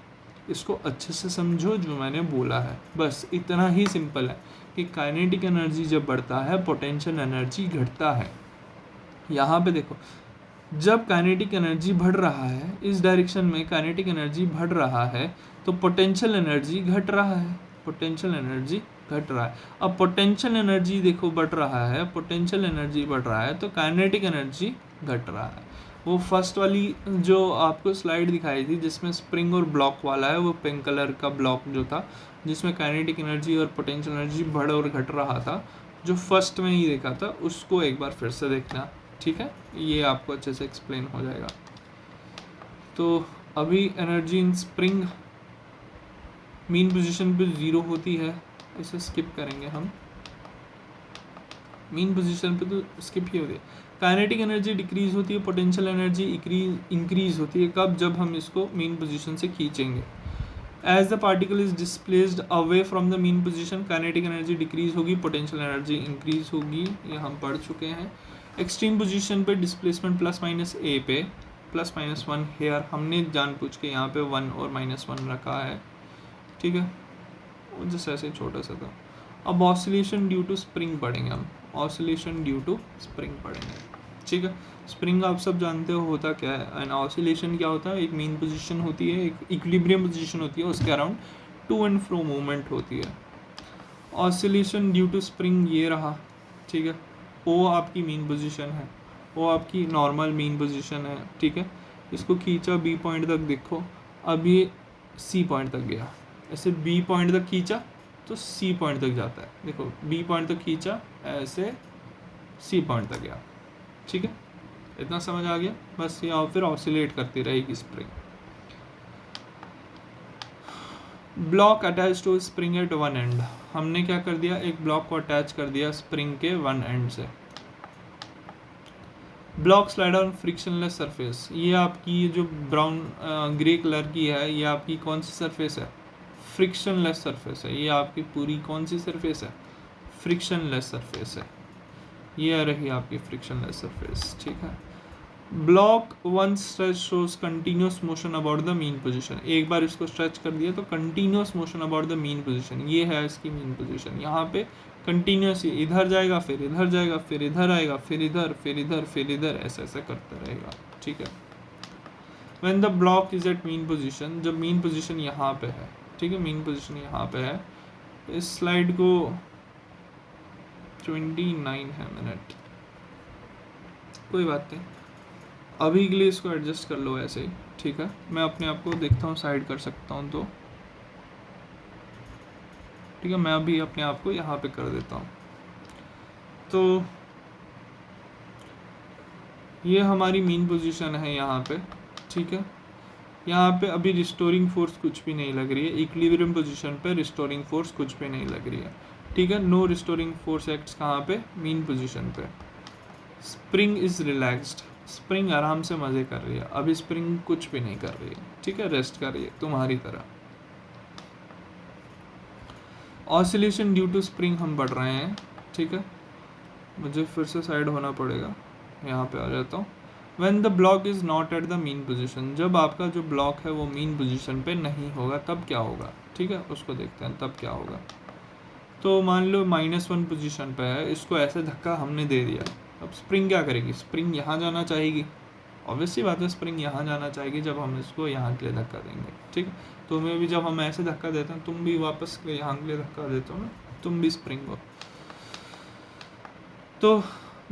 Speaker 1: इसको अच्छे से समझो जो मैंने बोला है। बस इतना ही सिंपल है कि काइनेटिक एनर्जी जब बढ़ता है पोटेंशियल एनर्जी घटता है। यहाँ पे देखो, जब काइनेटिक एनर्जी बढ़ रहा है, इस डायरेक्शन में काइनेटिक एनर्जी बढ़ रहा है तो पोटेंशियल एनर्जी घट रहा है, पोटेंशियल एनर्जी घट रहा है। अब पोटेंशियल एनर्जी देखो बढ़ रहा है, पोटेंशियल एनर्जी बढ़ रहा है तो काइनेटिक एनर्जी घट रहा है। वो फर्स्ट वाली जो आपको स्लाइड दिखाई थी जिसमें स्प्रिंग और ब्लॉक वाला है, वो पिंक कलर का ब्लॉक जो था जिसमें काइनेटिक एनर्जी और पोटेंशियल एनर्जी बढ़ और घट रहा था, जो फर्स्ट में ही देखा था, उसको एक बार फिर से देखना, ठीक है। ये आपको अच्छे से एक्सप्लेन हो जाएगा। तो अभी energy in spring mean position पे 0 होती है, इसे स्किप करेंगे हम। मीन पोजीशन पे तो स्किप ही होती है। काइनेटिक एनर्जी डिक्रीज होती है, पोटेंशियल एनर्जी इंक्रीज होती है। कब? जब हम इसको मीन पोजीशन से खींचेंगे। As the particle is displaced away from the mean position, kinetic energy decrease होगी, पोटेंशियल एनर्जी इंक्रीज होगी, ये हम पढ़ चुके हैं। एक्सट्रीम पोजीशन पे डिस्प्लेसमेंट प्लस माइनस ए पे, प्लस माइनस 1 हेयर हमने जानबूझ के यहाँ पे 1 और -1 रखा है, ठीक है, जैसे ऐसे छोटा सा था। अब ऑसिलेशन ड्यू टू स्प्रिंग पढ़ेंगे हम, ऑसिलेशन ड्यू टू स्प्रिंग पढ़ेंगे, ठीक है। स्प्रिंग आप सब जानते हो होता क्या है, एंड ऑसिलेशन क्या होता है, एक मीन पोजीशन होती है, एक इक्विलिब्रियम पोजीशन होती है, उसके around two and fro movement होती है। ऑसिलेशन ड्यू टू स्प्रिंग ये रहा, ठीक है। ओ आपकी मीन पोजीशन है, वो आपकी नॉर्मल मीन पोजीशन है, ठीक है। इसको खींचा बी पॉइंट तक, देखो अब ये सी पॉइंट तक गया, ऐसे बी पॉइंट तक खींचा तो सी पॉइंट तक जाता है, देखो बी पॉइंट तक खींचा ऐसे सी पॉइंट तक गया, ठीक है। इतना समझ आ गया? बस ये फिर ऑसिलेट करती रहेगी spring. Block attach to spring at one end, हमने क्या कर दिया, एक ब्लॉक को अटैच कर दिया स्प्रिंग के वन एंड से। Block slide on frictionless surface, ये आपकी जो ब्राउन ग्रे कलर की है, ये आपकी कौन सी सरफेस है, फ्रिक्शनलेस सरफेस है। ये आपकी पूरी कौन सी सरफेस है, फ्रिक्शनलेस सरफेस है, ये रही आपकी फ्रिक्शनलेस सरफेस, ठीक है। Block one stretch shows continuous motion about the mean position, एक बार इसको स्ट्रेच कर दिया तो continuous motion about the mean position, ये है इसकी मीन पोजीशन। यहाँ पे कंटिन्यूस इधर जाएगा, फिर इधर जाएगा, फिर इधर आएगा, फिर इधर, फिर इधर, फिर इधर, ऐसा ऐसा करता रहेगा, ठीक है। When the block is at mean position, जब मीन पोजीशन यहाँ पे है, ठीक है, मीन पोजीशन यहाँ पे है। इस स्लाइड को 29 है मिनट, कोई बात नहीं, अभी के लिए इसको एडजस्ट कर लो ऐसे ही, ठीक है। मैं अपने आप को देखता हूँ साइड कर सकता हूँ तो, ठीक है, मैं अभी अपने आप को यहाँ पे कर देता हूँ। तो ये हमारी मीन पोजीशन है यहाँ पे, ठीक है। यहाँ पे अभी रिस्टोरिंग फोर्स कुछ भी नहीं लग रही है, इक्विलिब्रियम पोजीशन पे रिस्टोरिंग फोर्स कुछ भी नहीं लग रही है, ठीक है। नो रिस्टोरिंग फोर्स एक्ट्स कहाँ पे, मीन पोजीशन पे। स्प्रिंग इज रिलैक्स्ड, स्प्रिंग आराम से मज़े कर रही है, अभी स्प्रिंग कुछ भी नहीं कर रही है, ठीक है, रेस्ट कर रही है तुम्हारी तरह। ऑसिलेशन ड्यू टू स्प्रिंग हम पढ़ रहे हैं, ठीक है। मुझे फिर से साइड होना पड़ेगा, यहाँ पे आ जाता हूँ। When the block is not at the mean position, जब आपका जो ब्लॉक है वो मीन पोजीशन पे नहीं होगा तब क्या होगा, ठीक है, उसको देखते हैं तब क्या होगा। तो मान लो -1 पोजीशन पे है, इसको ऐसे धक्का हमने दे दिया, अब स्प्रिंग क्या करेगी, स्प्रिंग यहाँ जाना चाहेगी, ऑब्वियस सी बात है, स्प्रिंग यहाँ जाना चाहेगी जब हम इसको यहाँ के लिए धक्का देंगे, ठीक है। तो मैं भी जब हम ऐसे धक्का देते हैं, तुम भी वापस यहाँ के लिए धक्का देते हो ना, तुम भी स्प्रिंग हो। तो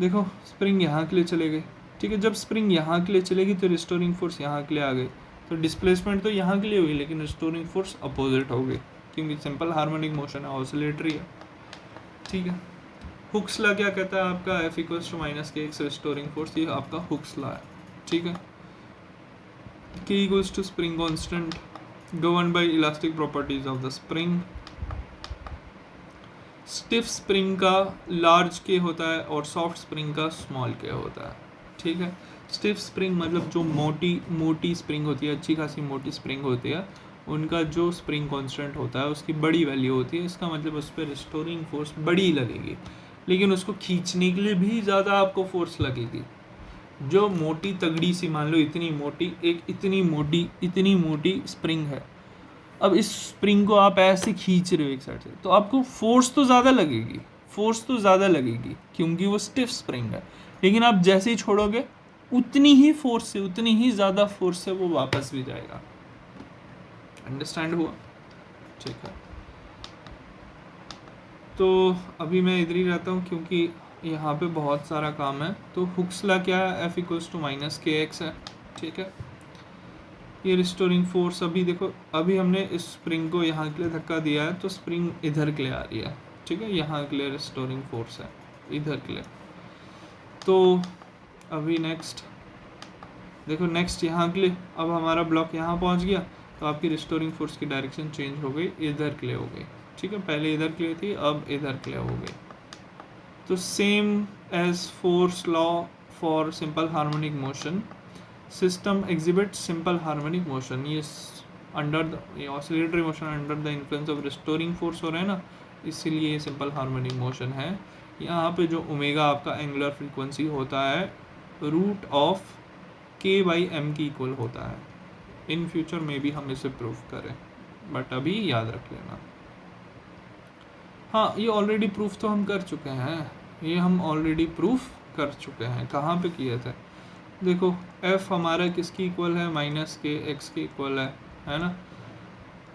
Speaker 1: देखो स्प्रिंग यहाँ के लिए चले गई, ठीक है, जब स्प्रिंग यहाँ के लिए चलेगी तो रिस्टोरिंग फोर्स यहाँ के लिए आ गई, तो डिस्प्लेसमेंट तो यहाँ के लिए हुई लेकिन रिस्टोरिंग फोर्स अपोजिट हो गई, क्योंकि सिंपल हार्मोनिक मोशन है, ऑसिलेटरी है, ठीक है। हुक्स लॉ क्या कहता है आपका, F = -kx रिस्टोरिंग फोर्स, ये आपका हुक्स लॉ है, ठीक है। K = spring constant governed by elastic properties of the spring। Stiff spring का लार्ज के होता है और सॉफ्ट स्प्रिंग का स्मॉल के होता है, ठीक है। स्टिफ स्प्रिंग मतलब जो मोटी स्प्रिंग होती है, अच्छी खासी मोटी स्प्रिंग होती है, उनका जो स्प्रिंग कांस्टेंट होता है उसकी बड़ी वैल्यू होती है, इसका मतलब उस पर रिस्टोरिंग फोर्स बड़ी लगेगी, लेकिन उसको खींचने के लिए भी ज़्यादा आपको फोर्स लगेगी। जो मोटी तगड़ी सी, मान लो इतनी मोटी, एक इतनी मोटी स्प्रिंग है, अब इस स्प्रिंग को आप ऐसे खींच रहे हो एक साइड से, तो आपको फोर्स तो ज़्यादा लगेगी क्योंकि वो स्टिफ स्प्रिंग है, लेकिन आप जैसे ही छोड़ोगे उतनी ही ज़्यादा फोर्स से वो वापस भी जाएगा। अंडरस्टैंड हुआ, ठीक है। तो अभी मैं इधर ही रहता हूँ क्योंकि यहाँ पे बहुत सारा काम है। तो हुक्स लॉ क्या है, F = -kx है, ठीक है। ये रिस्टोरिंग फोर्स, अभी देखो, अभी हमने इस स्प्रिंग को यहाँ के लिए धक्का दिया है तो स्प्रिंग इधर के लिए आ रही है, ठीक है, यहाँ के लिए रिस्टोरिंग फोर्स है इधर के लिए। तो अभी नेक्स्ट देखो, नेक्स्ट यहाँ के लिए, अब हमारा ब्लॉक यहाँ पहुँच गया तो आपकी रिस्टोरिंग फोर्स की डायरेक्शन चेंज हो गई, इधर के लिए हो गई, ठीक है, पहले इधर के लिए थी, अब इधर के लिए हो गई। तो same as force law for simple harmonic motion, system exhibit simple harmonic motion, ये under the oscillatory motion under the influence of restoring force हो रहा है ना, इसीलिए ये सिंपल हार्मोनिक मोशन है। यहाँ पे जो ओमेगा आपका एंगुलर फ्रीक्वेंसी होता है √ऑफ k/m की इक्वल होता है। इन फ्यूचर में भी हम इसे प्रूफ करें, बट अभी याद रख लेना। हाँ, ये ऑलरेडी प्रूफ तो हम कर चुके हैं, कहाँ पे किए थे, देखो f हमारा किसकी इक्वल है, -kx के इक्वल है ना।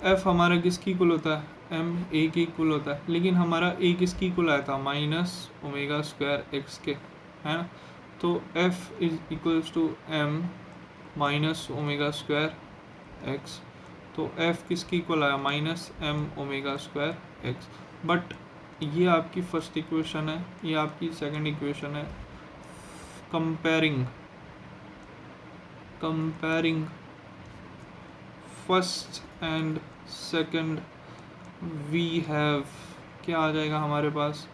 Speaker 1: f हमारा किसकी इक्वल होता है, m a की इक्वल होता है, लेकिन हमारा a किसकी इक्वल आया था, -ω² के, है ना। तो f = m -ω², तो f किसकी इक्वल आया, -mω²। बट ये आपकी फर्स्ट इक्वेशन है, ये आपकी सेकंड इक्वेशन है। Comparing first and second, we have, क्या आ जाएगा हमारे पास,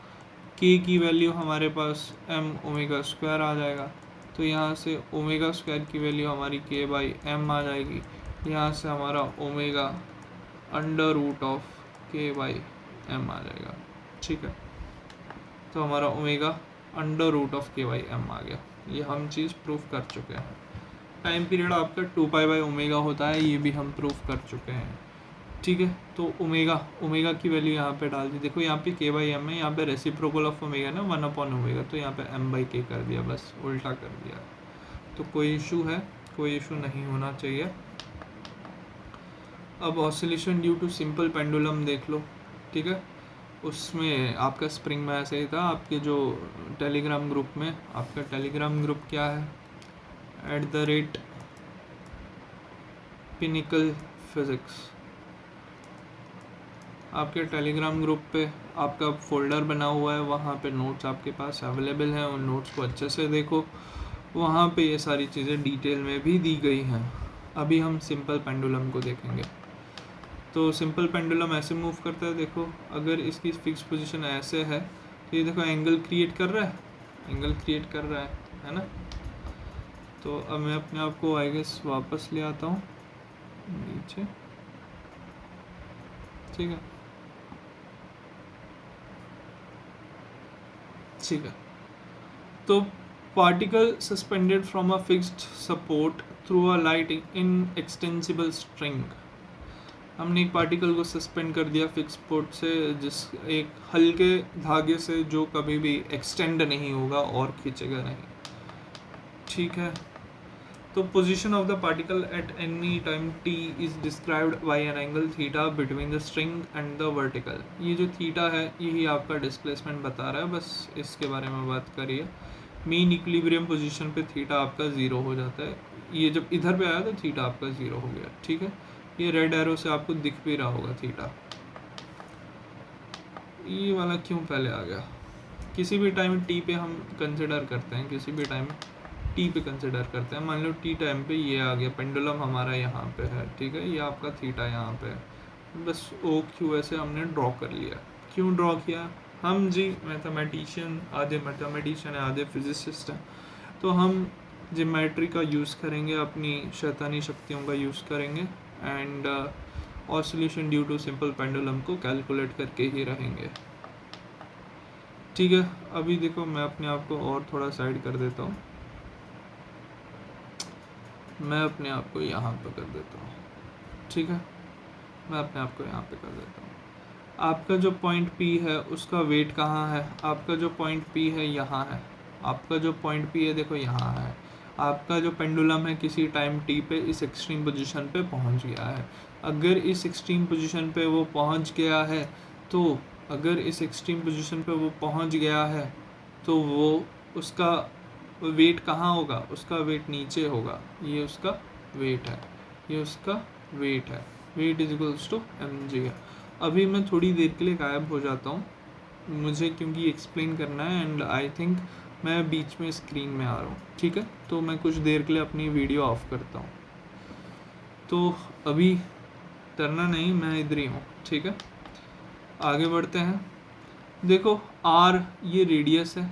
Speaker 1: k की वैल्यू हमारे पास mω² आ जाएगा, तो यहाँ से ω² की वैल्यू हमारी k/m आ जाएगी, यहाँ से हमारा ओमेगा √k/m आ जाएगा, ठीक है। तो हमारा ओमेगा √k/m आ गया, ये हम चीज़ प्रूफ कर चुके हैं। टाइम पीरियड आपका 2π/ω होता है, ये भी हम प्रूफ कर चुके हैं, ठीक है। तो ओमेगा की वैल्यू यहाँ पे डाल दी, देखो यहाँ पे k/m है, यहाँ पे रेसिप्रोकल ऑफ ओमेगा ना 1/ω, तो यहाँ पे m/k कर दिया, बस उल्टा कर दिया। तो कोई इशू है, कोई इशू नहीं होना चाहिए। अब oscillation due to simple pendulum देख लो, ठीक है। उसमें आपका स्प्रिंग में ऐसे ही था, आपके जो टेलीग्राम ग्रुप में, आपका टेलीग्राम ग्रुप क्या है, @Pinnacle Physics, आपके टेलीग्राम ग्रुप पे आपका फोल्डर बना हुआ है, वहाँ पे नोट्स आपके पास अवेलेबल हैं, उन नोट्स को अच्छे से देखो, वहाँ पे ये सारी चीज़ें डिटेल में भी दी गई हैं। अभी हम सिंपल पेंडुलम को देखेंगे। तो सिंपल पेंडुलम ऐसे मूव करता है, देखो अगर इसकी फिक्स पोजीशन ऐसे है तो ये देखो एंगल क्रिएट कर रहा है ना। तो अब मैं अपने आप को आई गेस वापस ले आता हूँ नीचे, ठीक है। तो particle suspended from a fixed support through a light in extensible string. हमने एक पार्टिकल को सस्पेंड कर दिया फिक्स पोर्ट से, जिस एक हल्के धागे से जो कभी भी एक्सटेंड नहीं होगा और खींचेगा नहीं, ठीक है। तो position of the particle at any time t is described bye an angle theta between the string and the vertical. ये जो थीटा है यही आपका डिस्प्लेसमेंट बता रहा है, बस इसके बारे में बात करिए। मीन इक्विलिब्रियम पोजीशन पे थीटा आपका 0 हो जाता है, ये जब इधर पे आया तो थीटा आपका 0 हो गया, ठीक है। ये रेड एरो से आपको दिख भी रहा होगा थीटा। ये वाला क्यों पहले आ गया? किसी भी टाइम टी पे हम कंसिडर करते हैं, किसी भी टाइम टी पे कंसिडर करते हैं। मान लो टी टाइम पे ये आ गया, पेंडुलम हमारा यहाँ पे है, ठीक है, ये आपका थीटा यहाँ पे है। बस ओ क्यू ऐसे हमने ड्रॉ कर लिया। क्यों ड्रॉ किया? हम जी मैथमेटिशियन, आधे मैथमेटिशियन है आधे फिजिसिस्ट हैं, तो हम ज्योमेट्री का यूज़ करेंगे, अपनी शैतानी शक्तियों का यूज़ करेंगे and oscillation due to simple pendulum को कैलकुलेट करके ही रहेंगे, ठीक है। अभी देखो मैं अपने आप को और थोड़ा साइड कर देता हूँ, मैं अपने आप को यहाँ पे कर देता हूँ, ठीक है, मैं अपने आप को यहाँ पे कर देता हूँ। आपका जो पॉइंट P है उसका वेट कहाँ है? आपका जो पॉइंट P है यहाँ है, आपका जो पॉइंट P है देखो यहाँ है। आपका जो पेंडुलम है किसी टाइम t पे इस एक्सट्रीम पोजीशन पे पहुँच गया है। अगर इस एक्सट्रीम पोजीशन पे वो पहुँच गया है तो अगर इस एक्सट्रीम पोजीशन पे वो पहुँच गया है तो वो उसका वेट कहाँ होगा? उसका वेट नीचे होगा। ये उसका वेट है, ये उसका वेट है। Weight is equals to mg है। अभी मैं थोड़ी देर के लिए गायब हो जाता हूँ, मुझे क्योंकि एक्सप्लेन करना है एंड आई थिंक मैं बीच में स्क्रीन में आ रहा हूँ, ठीक है। तो मैं कुछ देर के लिए अपनी वीडियो ऑफ करता हूँ। तो अभी डरना नहीं, मैं इधर ही हूँ, ठीक है। आगे बढ़ते हैं। देखो r ये रेडियस है,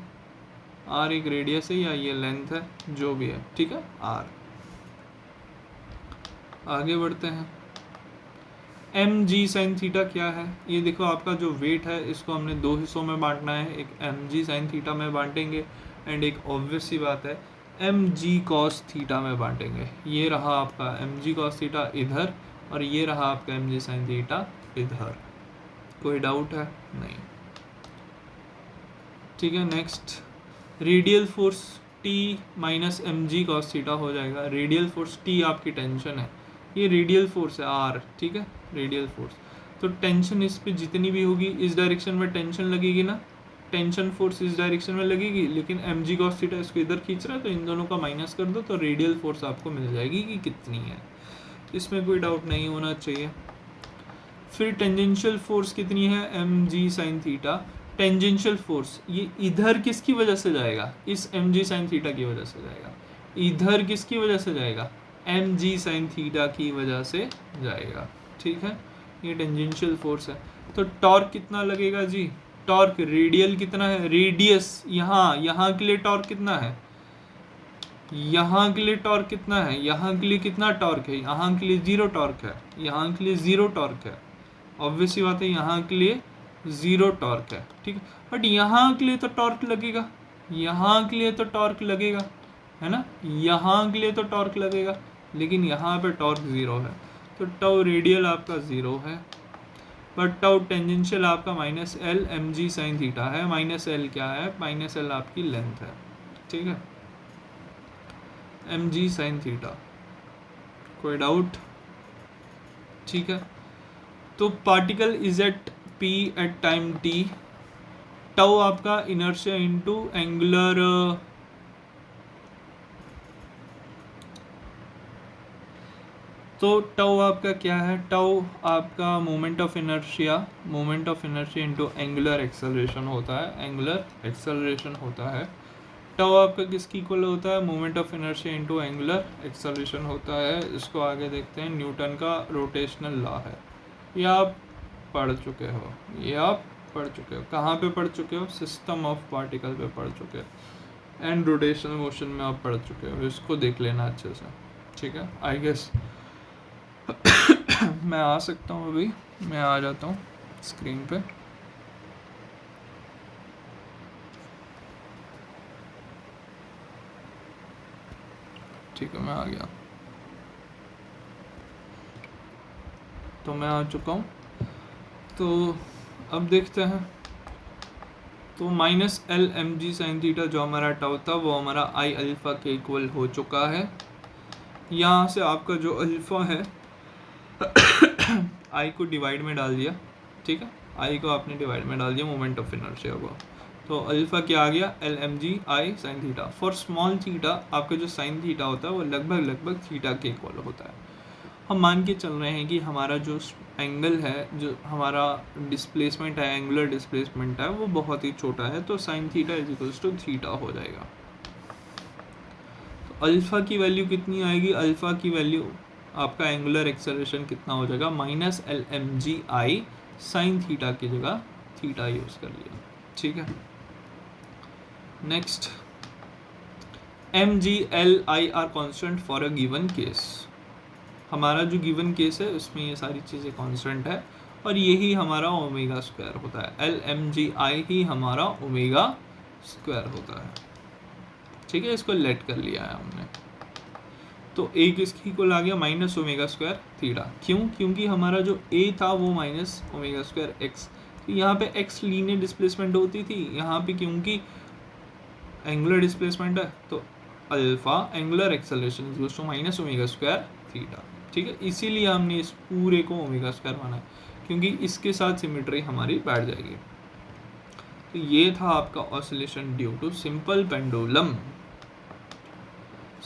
Speaker 1: r एक रेडियस है या ये लेंथ है, जो भी है, ठीक है, r। आगे बढ़ते हैं। एम जी साइन थीटा क्या है? ये देखो आपका जो वेट है इसको हमने दो हिस्सों में बांटना है, एक एम जी साइन थीटा में बांटेंगे एंड एक ऑब्वियस सी बात है एम जी कॉस थीटा में बांटेंगे। ये रहा आपका एम जी कॉस थीटा इधर और ये रहा आपका एम जी साइन थीटा इधर। कोई डाउट है? नहीं, ठीक है। Next, radial force T minus m g cos theta हो जाएगा। रेडियल फोर्स T आपकी टेंशन है, ये रेडियल फोर्स है R, ठीक है, रेडियल फोर्स। तो टेंशन इस पे जितनी भी होगी इस डायरेक्शन में टेंशन लगेगी ना, टेंशन फोर्स इस डायरेक्शन में लगेगी, लेकिन एम जी कॉस थीटा इसको इधर खींच रहा है तो इन दोनों का माइनस कर दो तो रेडियल फोर्स आपको मिल जाएगी कि कितनी है, इसमें कोई डाउट नहीं होना चाहिए। फिर टेंजेंशियल फोर्स कितनी है? M g sine theta. Tangential force ये इधर किसकी वजह से जाएगा? इस एम जी साइन थीटा की वजह से जाएगा। इधर किसकी वजह से जाएगा? एम जी साइन थीटा की वजह से जाएगा, ठीक है। ये टेंजेंशियल फोर्स है। तो टॉर्क कितना लगेगा जी? टॉर्क रेडियल कितना है? रेडियस यहाँ के लिए टॉर्क कितना है? यहाँ के लिए टॉर्क कितना है? यहाँ के लिए कितना टॉर्क है? यहाँ के लिए 0 टॉर्क है, यहाँ के लिए 0 टॉर्क है। ऑब्वियस सी बात है यहाँ के लिए 0 टॉर्क है, ठीक है। बट यहाँ के लिए तो टॉर्क लगेगा, यहाँ के लिए तो टॉर्क लगेगा, है ना, यहाँ के लिए तो टॉर्क लगेगा, लेकिन यहाँ पे टॉर्क 0 है। तो टाउ रेडियल आपका 0 है, बट टाउ टेंजेंशियल आपका minus l M g sine theta है। माइनस एल क्या है? माइनस एल आपकी लेंथ है, ठीक है, एम जी साइन थीटा। कोई डाउट? ठीक है। तो particle is at p at time t, tau आपका इनर्शिया इनटू एंगुलर तो टाउ आपका क्या है? टाउ आपका moment of inertia, moment of inertia into angular acceleration होता है, एंगुलर एक्सेलरेशन होता है। टाउ आपका किसकी इक्वल होता है? Moment of inertia into angular acceleration होता है। इसको आगे देखते हैं, न्यूटन का रोटेशनल लॉ है, ये आप पढ़ चुके हो, ये आप पढ़ चुके हो। कहाँ पे पढ़ चुके हो? सिस्टम ऑफ पार्टिकल पे पढ़ चुके हो एंड रोटेशनल मोशन में आप पढ़ चुके हो, इसको देख लेना अच्छे से, ठीक है। आई गेस मैं आ सकता हूँ, अभी मैं आ जाता हूँ स्क्रीन पे। ठीक है, मैं आ गया, तो मैं आ चुका हूँ। तो अब देखते हैं, तो minus l M g sine theta जो हमारा टाउ था वो हमारा आई अल्फ़ा के इक्वल हो चुका है। यहाँ से आपका जो अल्फ़ा है आई को डिवाइड में डाल दिया, ठीक है, आई को आपने डिवाइड में डाल दिया मोमेंट ऑफ इनर्शिया को, तो अल्फ़ा क्या आ गया, l M G I sine theta. For small theta आपका जो साइन थीटा होता है वो लगभग थीटा के इक्वल होता है। हम मान के चल रहे हैं कि हमारा जो एंगल है, जो हमारा डिस्प्लेसमेंट है, एंगुलर डिस्प्लेसमेंट है, वो बहुत ही छोटा है, तो sine theta is equals to theta हो जाएगा। तो अल्फ़ा की वैल्यू कितनी आएगी, अल्फ़ा की वैल्यू आपका एंगुलर एक्सेलरेशन कितना हो जाएगा, minus l M G I sine theta की जगह थीटा यूज़ कर लिया, ठीक है। Next, m g l I r constant for a given case. हमारा जो गिवन केस है उसमें ये सारी चीज़ें कांस्टेंट है और यही हमारा ओमेगा स्क्वायर होता है, एल एम जी आई ही हमारा ओमेगा स्क्वायर होता है, ठीक है। इसको लेट कर लिया है हमने, तो ए किसकी इक्वल आ गया, माइनस ओमेगा स्क्वायर थीटा। क्यों, क्योंकि हमारा जो ए था वो माइनस ओमेगा स्क्वायर एक्स, तो यहाँ पे एक्स लीनियर डिस्प्लेसमेंट होती थी, यहाँ पे क्योंकि एंगुलर डिस्प्लेसमेंट है तो alpha angular acceleration is to minus omega square theta, ठीक है। इसीलिए हमने इस पूरे को ओमेगा स्क्वायर माना है, क्योंकि इसके साथ सिमेट्री हमारी बैठ जाएगी। तो ये था आपका oscillation due to simple pendulum.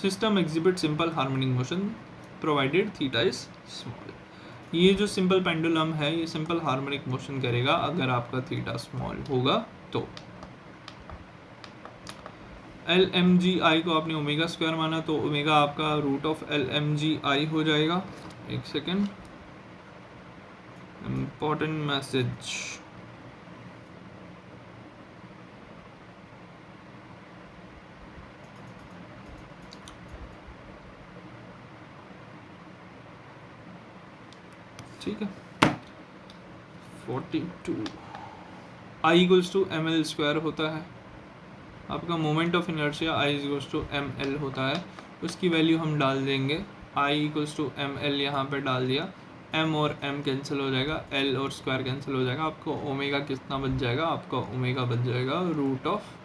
Speaker 1: System exhibit simple harmonic motion provided theta is small. ये जो सिंपल पेंडुलम है ये सिंपल हार्मोनिक मोशन करेगा अगर आपका थीटा स्मॉल होगा तो। एल एम जी आई को आपने ओमेगा स्क्वायर माना तो ओमेगा आपका root of L M G I हो जाएगा। एक सेकेंड, इम्पॉर्टेंट मैसेज, ठीक है। 42 I equals to M L square होता है आपका moment of inertia, I equals to M L होता है, उसकी वैल्यू हम डाल देंगे, I equals to M L यहाँ पर डाल दिया, एम और एम कैंसिल हो जाएगा, एल और स्क्वायर कैंसिल हो जाएगा, आपको ओमेगा कितना बच जाएगा, आपका ओमेगा बच जाएगा रूट ऑफ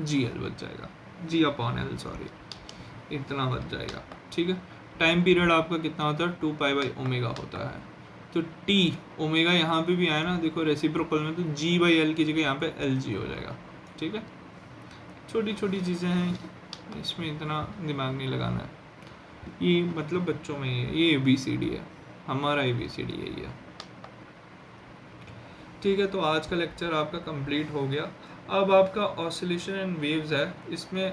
Speaker 1: जी एल बच जाएगा, जी अपॉन एल सॉरी, इतना बच जाएगा, ठीक है। टाइम पीरियड आपका कितना होता है, 2π/ओमेगा होता है, तो टी ओमेगा यहाँ पे भी आया ना, देखो रेसिप्रोकल में, तो g/l की जगह यहाँ पे LG हो जाएगा, ठीक है। छोटी छोटी चीज़ें हैं, इसमें इतना दिमाग नहीं लगाना है, ये मतलब बच्चों में ये ABCD है, हमारा ABCD यही है, ठीक है। तो आज का लेक्चर आपका कंप्लीट हो गया। अब आपका ऑसिलेशन एंड वेव्स है, इसमें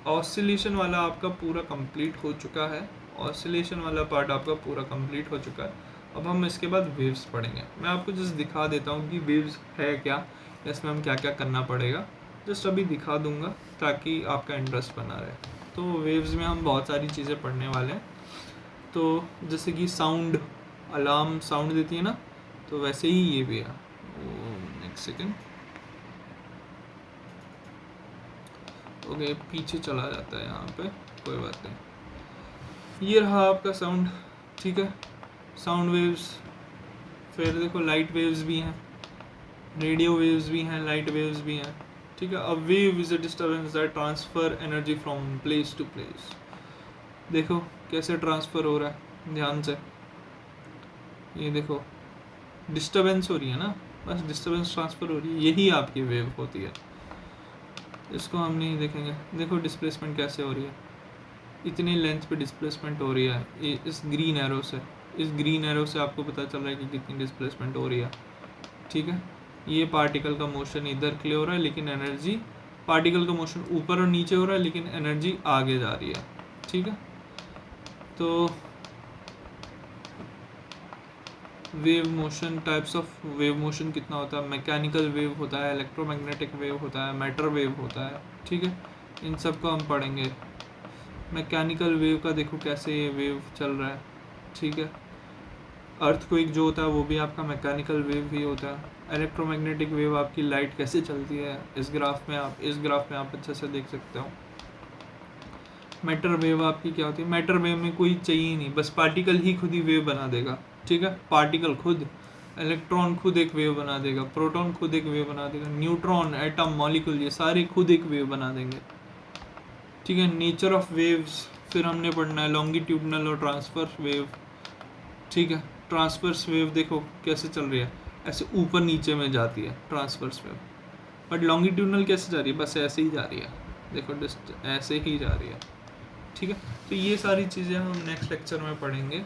Speaker 1: ऑसिलेशन वाला आपका पूरा कंप्लीट हो चुका है, ऑसिलेशन वाला पार्ट आपका पूरा कंप्लीट हो चुका है। अब हम इसके बाद वेव्स पढ़ेंगे। मैं आपको जस्ट दिखा देता हूँ कि वेव्स है क्या, इसमें हम क्या क्या करना पड़ेगा, जस्ट अभी दिखा दूंगा ताकि आपका इंटरेस्ट बना रहे। तो वेव्स में हम बहुत सारी चीज़ें पढ़ने वाले हैं, तो जैसे कि साउंड, अलार्म साउंड देती है ना, तो वैसे ही ये भी है। नेक्स्ट सेकेंड, ओके पीछे चला जाता है यहाँ पे, कोई बात नहीं। ये रहा आपका साउंड, ठीक है, साउंड वेव्स। फिर देखो लाइट वेव्स भी हैं, रेडियो वेव्स भी हैं, लाइट वेव्स भी हैं, ठीक है। A wave is a disturbance that transfer energy from place to place. देखो कैसे ट्रांसफर हो रहा है, ध्यान से, ये देखो डिस्टर्बेंस हो रही है ना, बस डिस्टर्बेंस ट्रांसफर हो रही है, यही आपकी वेव होती है। इसको हम नहीं देखेंगे, देखो डिस्प्लेसमेंट कैसे हो रही है, इतनी लेंथ पे डिस्प्लेसमेंट हो रही है इस ग्रीन एरो से, इस ग्रीन एरो से आपको पता चल रहा है कि कितनी डिस्प्लेसमेंट हो रही है, ठीक है। ये पार्टिकल का मोशन इधर के लिए हो रहा है, लेकिन एनर्जी, पार्टिकल का मोशन ऊपर और नीचे हो रहा है लेकिन एनर्जी आगे जा रही है, ठीक है। तो wave motion, types of wave motion कितना होता है, मैकेनिकल वेव होता है, इलेक्ट्रोमैग्नेटिक वेव होता है, मैटर वेव होता है, ठीक है। इन सब को हम पढ़ेंगे। मैकेनिकल वेव का देखो कैसे ये वेव चल रहा है, ठीक है। अर्थक्वेक जो होता है वो भी आपका मैकेनिकल वेव ही होता है। इलेक्ट्रोमैग्नेटिक वेव आपकी लाइट कैसे चलती है, इस ग्राफ में आप अच्छे से देख सकते हो। मैटर वेव आपकी क्या होती है, मैटर वेव में कोई चाहिए नहीं, बस पार्टिकल ही खुद ही वेव बना देगा, ठीक है, पार्टिकल खुद, इलेक्ट्रॉन खुद एक वेव बना देगा, प्रोटॉन खुद एक वेव बना देगा, न्यूट्रॉन, एटम, मॉलिक्यूल, ये सारे खुद एक वेव बना देंगे, ठीक है। नेचर ऑफ वेव्स फिर हमने पढ़ना है, लॉन्गिट्यूडनल और ट्रांसफर वेव, ठीक है। ट्रांसवर्स वेव देखो कैसे चल रही है, ऐसे ऊपर नीचे में जाती है ट्रांसवर्स वेव, बट लॉन्गिट्यूडनल कैसे जा रही है, बस ऐसे ही जा रही है, देखो ऐसे ही जा रही है, ठीक है। तो ये सारी चीज़ें हम नेक्स्ट लेक्चर में पढ़ेंगे।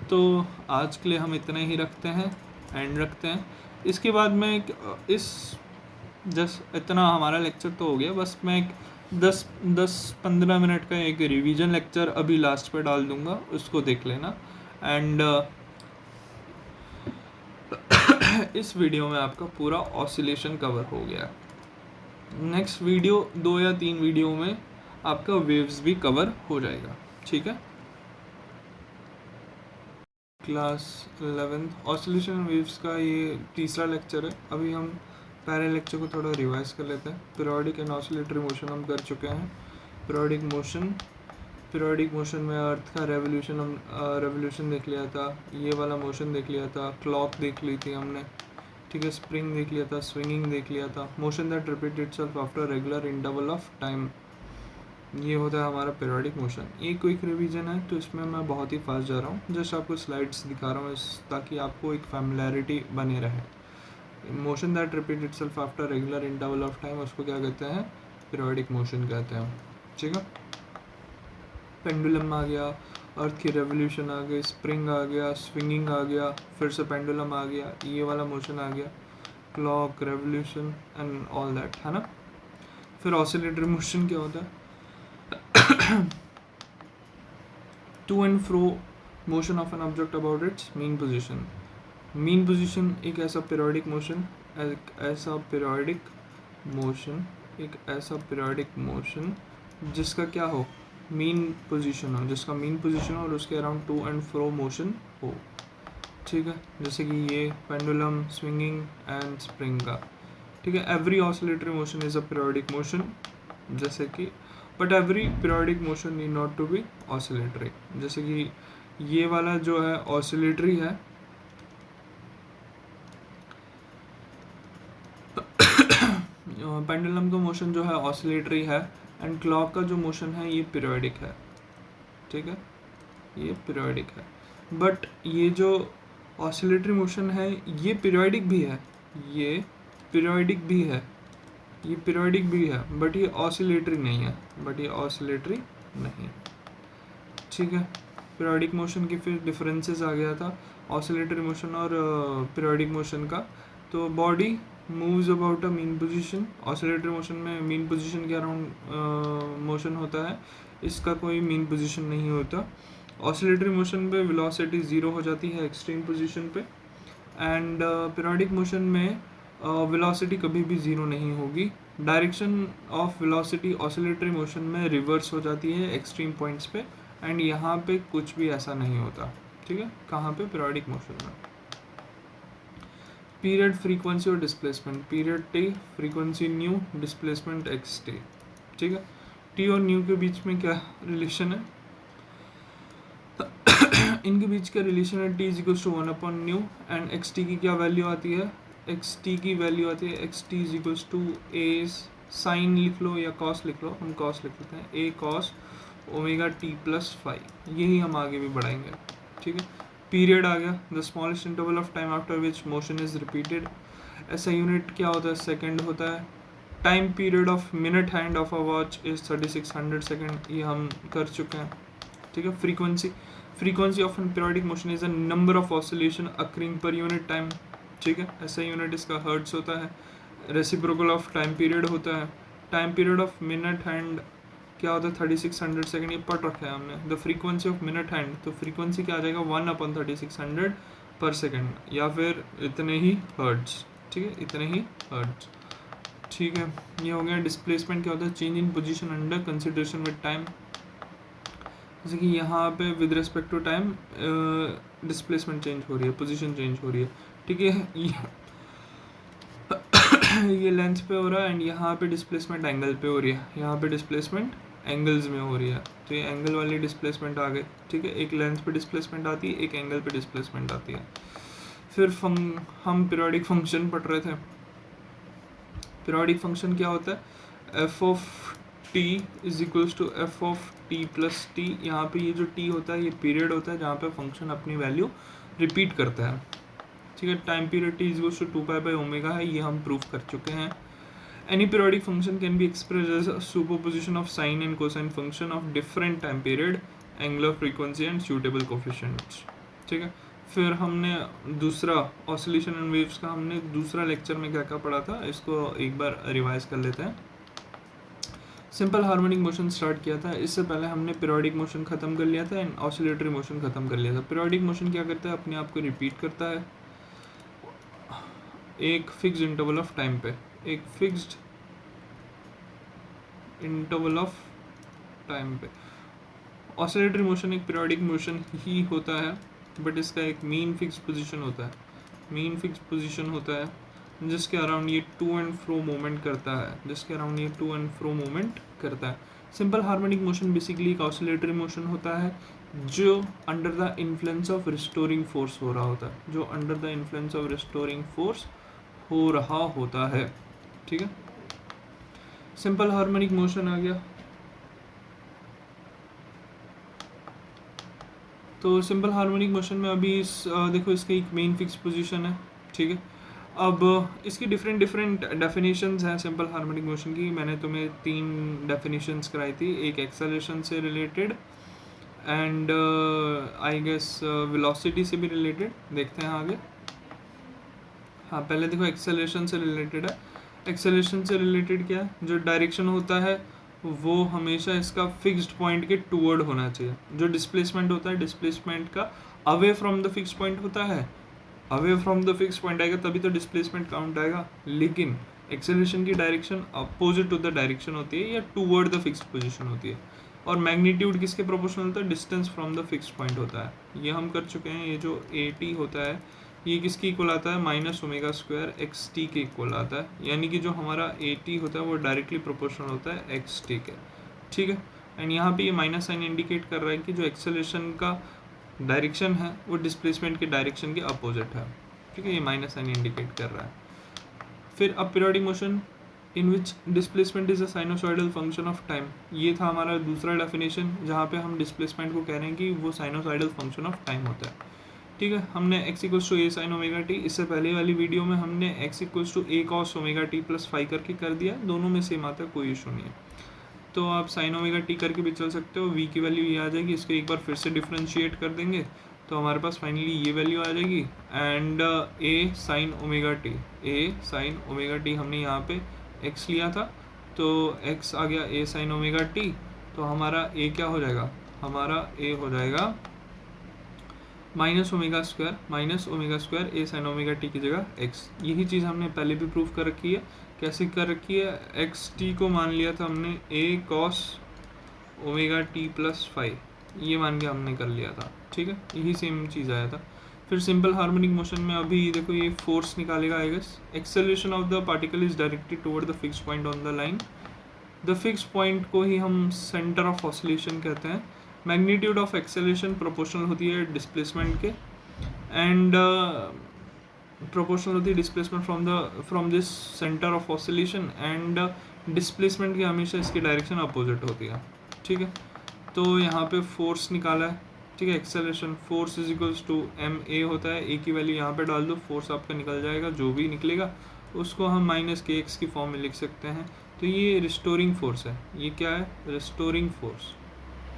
Speaker 1: तो आज के लिए हम इतना ही रखते हैं, एंड रखते हैं। इसके बाद मैं इस जस्ट इतना हमारा लेक्चर तो हो गया, बस मैं एक 10-15 मिनट का एक रिवीजन लेक्चर अभी लास्ट पे डाल दूंगा, उसको देख लेना। एंड इस वीडियो में आपका पूरा ऑसिलेशन कवर हो गया। नेक्स्ट वीडियो 2 या 3 वीडियो में आपका वेव्स भी कवर हो जाएगा, ठीक है। क्लास 11th ऑसिलेशन वेव्स का ये तीसरा लेक्चर है। अभी हम पहले लेक्चर को थोड़ा रिवाइज कर लेते हैं। पीरियोडिक एंड ऑसिलेटरी मोशन हम कर चुके हैं। पीरियोडिक मोशन में अर्थ का रेवोल्यूशन देख लिया था, ये वाला मोशन देख लिया था, क्लॉक देख ली थी हमने, ठीक है, स्प्रिंग देख लिया था, स्विंगिंग देख लिया था, motion that repeat itself after regular interval of time, ये होता है हमारा पीरियोडिक मोशन। ये क्विक रिवीजन है, तो इसमें मैं बहुत ही फास्ट जा रहा हूँ, जस्ट आपको स्लाइड्स दिखा रहा हूँ ताकि आपको एक फैमिलैरिटी बने रहे। Motion that repeat itself after regular interval of time, उसको क्या कहते हैं, पीरियोडिक मोशन कहते हैं, ठीक है। पेंडुलम आ गया, अर्थ की रेवोल्यूशन आ गई, स्प्रिंग आ गया, स्विंगिंग आ गया, फिर से पेंडुलम आ गया, ये वाला मोशन आ गया, clock, revolution and all that, है ना। फिर ऑसिलेटरी मोशन क्या होता है, to and fro motion of an object about its mean position. Mean position एक ऐसा पीरियोडिक मोशन, एक ऐसा पीरियोडिक मोशन जिसका क्या हो, मीन पोजीशन हो, जिसका मीन पोजीशन हो और उसके around two and fro motion हो, ठीक है। जैसे कि ये पेंडुलम, स्विंगिंग एंड स्प्रिंग का, ठीक है। Every oscillatory motion is a periodic motion, जैसे कि but every periodic motion need not to be oscillatory. जैसे कि ये वाला जो है ऑसिलेटरी है, पेंडुलम का मोशन जो है ऑसिलेटरी है, एंड क्लॉक का जो मोशन है ये पीरियोडिक है, ठीक है, ये पीरियोडिक है। बट ये जो ऑसिलेटरी मोशन है ये पीरियोडिक भी है, ये पीरियोडिक भी है, ये पीरियोडिक भी है, बट ये ऑसिलेटरी नहीं है, ठीक है। पीरियोडिक मोशन के फिर डिफरेंसेस आ गया था ऑसिलेटरी मोशन और पीरियोडिक मोशन का। तो body moves about a mean position, oscillatory motion में मीन पोजीशन के अराउंड मोशन होता है, इसका कोई मीन पोजीशन नहीं होता। ऑसिलेटरी मोशन पे वेलोसिटी 0 हो जाती है एक्सट्रीम पोजीशन पे, एंड पीरियोडिक मोशन में वेलोसिटी कभी भी 0 नहीं होगी। Direction of velocity oscillatory motion में रिवर्स हो जाती है एक्सट्रीम पॉइंट्स पे, एंड यहाँ पे कुछ भी ऐसा नहीं होता, ठीक है। कहाँ पे, पीरियोडिक मोशन में। पीरियड, फ्रीक्वेंसी और displacement, period T, frequency new, displacement x t, ठीक है। टी और न्यू के बीच में क्या रिलेशन है, इनके बीच का रिलेशन है टी इज इक्वल टू 1/न्यू, एंड एक्स टी की क्या वैल्यू आती है, एक्स टी की वैल्यू आती है x t is equal to a sine लिख लो या कॉस लिख लो, हम कॉस लिख लेते हैं, ए कॉस ओमेगा टी प्लस 5, यही हम आगे भी बढ़ाएंगे, ठीक है। पीरियड आ गया, the smallest interval of time after which motion is repeated, ऐसा यूनिट क्या होता है, सेकंड होता है। Time period of minute hand of a watch is 3600 second, ये हम कर चुके हैं, ठीक है। Frequency of an periodic motion is a number of oscillation occurring per unit time, ठीक है, ऐसा यूनिट इसका हर्ट्ज होता है। रेसिप्रोकल ऑफ टाइम पीरियड होता है। Time period of minute hand क्या होता है, 3600 सेकंड, ये पढ़ रखा है हमने। The frequency of minute hand, तो फ्रीक्वेंसी क्या आ जाएगा, 1/3600 पर सेकंड, या फिर इतने ही हर्ट्ज, ठीक है, इतने ही हर्ट्ज, ठीक है। ये हो गया। डिस्प्लेसमेंट क्या होता है, change in position under consideration with time, जैसे कि यहाँ पे with respect to time displacement change हो रही है, पोजीशन चेंज हो रही है, ठीक है। ये लेंथ पे हो रहा है, एंड यहाँ पे डिस्प्लेसमेंट एंगल पे हो रही है, यहाँ पे डिस्प्लेसमेंट एंगल्स में हो रही है, तो ये एंगल वाली डिस्प्लेसमेंट आ गई, ठीक है। एक लेंथ पे डिस्प्लेसमेंट आती है, एक एंगल पे डिस्प्लेसमेंट आती है। फिर हम पीरियोडिक फंक्शन पढ़ रहे थे। पीरियोडिक फंक्शन क्या होता है, f of t is equals to f of t plus t. यहाँ पे ये जो टी होता है ये पीरियड होता है जहाँ पे फंक्शन अपनी वैल्यू रिपीट करता है, ठीक है। Time period t is equals to 2 pi by omega है, ये हम प्रूव कर चुके हैं। Any periodic function can be expressed as a superposition of sine and cosine function of different time period, angular frequency and suitable coefficients, ठीक है। फिर हमने दूसरा ऑसिलेशन एंड वेव्स का हमने दूसरा लेक्चर में क्या क्या पढ़ा था, इसको एक बार रिवाइज कर लेते हैं। सिंपल हार्मोनिक मोशन स्टार्ट किया था, इससे पहले हमने पीरियोडिक मोशन खत्म कर लिया था एंड ऑसिलेटरी मोशन खत्म कर लिया था। पीरियोडिक मोशन क्या करता है, अपने आप को रिपीट करता है एक फिक्स्ड इंटरवल ऑफ टाइम पे, एक फिक्स्ड इंटरवल ऑफ टाइम पे। ऑसिलेटरी मोशन एक पीरियोडिक मोशन ही होता है, बट इसका एक मीन फिक्स पोजीशन होता है, मीन फिक्स पोजीशन होता है जिसके अराउंड ये टू एंड फ्रो मूवमेंट करता है, जिसके अराउंड ये टू एंड फ्रो मूवमेंट करता है। सिंपल हार्मोनिक मोशन बेसिकली एक ऑसिलेटरी मोशन होता है जो under the influence of restoring force हो रहा होता है, जो under the influence of restoring force हो रहा होता है, ठीक है। सिंपल हार्मोनिक मोशन आ गया, तो सिंपल हार्मोनिक मोशन में अभी देखो इसका एक मेन फिक्स पोजीशन है, ठीक है। अब इसकी डिफरेंट डेफिनेशंस हैं सिंपल हार्मोनिक मोशन की। मैंने तुम्हें 3 डेफिनेशंस कराई थी, एक एक्सेलरेशन से related and I guess velocity से भी रिलेटेड। देखते हैं आगे। हाँ, पहले देखो एक्सेलरेशन से रिलेटेड है। एक्सेलरेशन से रिलेटेड क्या है, जो डायरेक्शन होता है वो हमेशा इसका फिक्स्ड पॉइंट के टूवर्ड होना चाहिए। जो डिस्प्लेसमेंट होता है, डिस्प्लेसमेंट का away from the fixed point होता है, away from the fixed point आएगा तभी तो डिस्प्लेसमेंट काउंट आएगा। लेकिन एक्सेलरेशन की direction opposite to the direction होती है या टूवर्ड द फिक्स्ड पोजीशन होती है। और मैग्नीट्यूड किसके प्रोपोर्शनल होता है, distance from the fixed point होता है। ये हम कर चुके हैं। ये जो AT होता है ये किसकी इक्वल आता है, माइनस ओमेगा स्क्वायर XT के इक्वल आता है। यानी कि जो हमारा AT होता है वो डायरेक्टली प्रोपोर्शनल होता है XT के, ठीक है। एंड यहाँ पे ये माइनस साइन इंडिकेट कर रहा है कि जो एक्सेलरेशन का डायरेक्शन है वो डिस्प्लेसमेंट के डायरेक्शन के अपोजिट है, ठीक है। ये माइनस साइन इंडिकेट कर रहा है। फिर अब periodic motion in which displacement is a sinusoidal function of time, ये था हमारा दूसरा डेफिनेशन जहाँ पे हम डिस्प्लेसमेंट को कह रहे हैं कि वो साइनोसॉइडल फंक्शन ऑफ टाइम होता है, ठीक है। हमने x equals to a sine omega t, इससे पहले वाली वीडियो में हमने x equals to a cos omega T plus five करके कर दिया। दोनों में सेम आता है, कोई इशू नहीं है। तो आप साइन ओमेगा टी करके भी चल सकते हो, v की वैल्यू ये आ जाएगी। इसको एक बार फिर से डिफ्रेंशिएट कर देंगे तो हमारे पास फाइनली ये वैल्यू आ जाएगी। And a sine omega T, a sine omega T हमने यहाँ पे x लिया था तो x आ गया a साइन ओमेगा टी। तो हमारा a क्या हो जाएगा, हमारा a हो जाएगा माइनस ओमेगा स्क्वायर ए साइन ओमेगा टी की जगह x। यही चीज़ हमने पहले भी प्रूव कर रखी है। कैसे कर रखी है, एक्स टी को मान लिया था हमने a cos omega T plus five, ये मान के हमने कर लिया था, ठीक है। यही सेम चीज़ आया था। फिर सिंपल हार्मोनिक मोशन में अभी देखो ये फोर्स निकालेगा I guess. Acceleration of the particle is directed toward the fixed point on the line. The fixed point को ही हम सेंटर ऑफ ऑसिलेशन कहते हैं। मैग्नीट्यूड ऑफ एक्सेलरेशन प्रोपोर्शनल होती है डिस्प्लेसमेंट के एंड प्रोपोर्शनल होती है displacement from this centre of oscillation and displacement की हमेशा इसकी डायरेक्शन अपोजिट होती है, ठीक है। तो यहाँ पे फोर्स निकाला है, ठीक है। Acceleration force is equals to ma होता है, a की वैल्यू यहाँ पे डाल दो, फोर्स आपका निकल जाएगा। जो भी निकलेगा उसको हम माइनस kx की फॉर्म में लिख सकते हैं। तो ये रिस्टोरिंग फोर्स है। ये क्या है, रिस्टोरिंग फोर्स।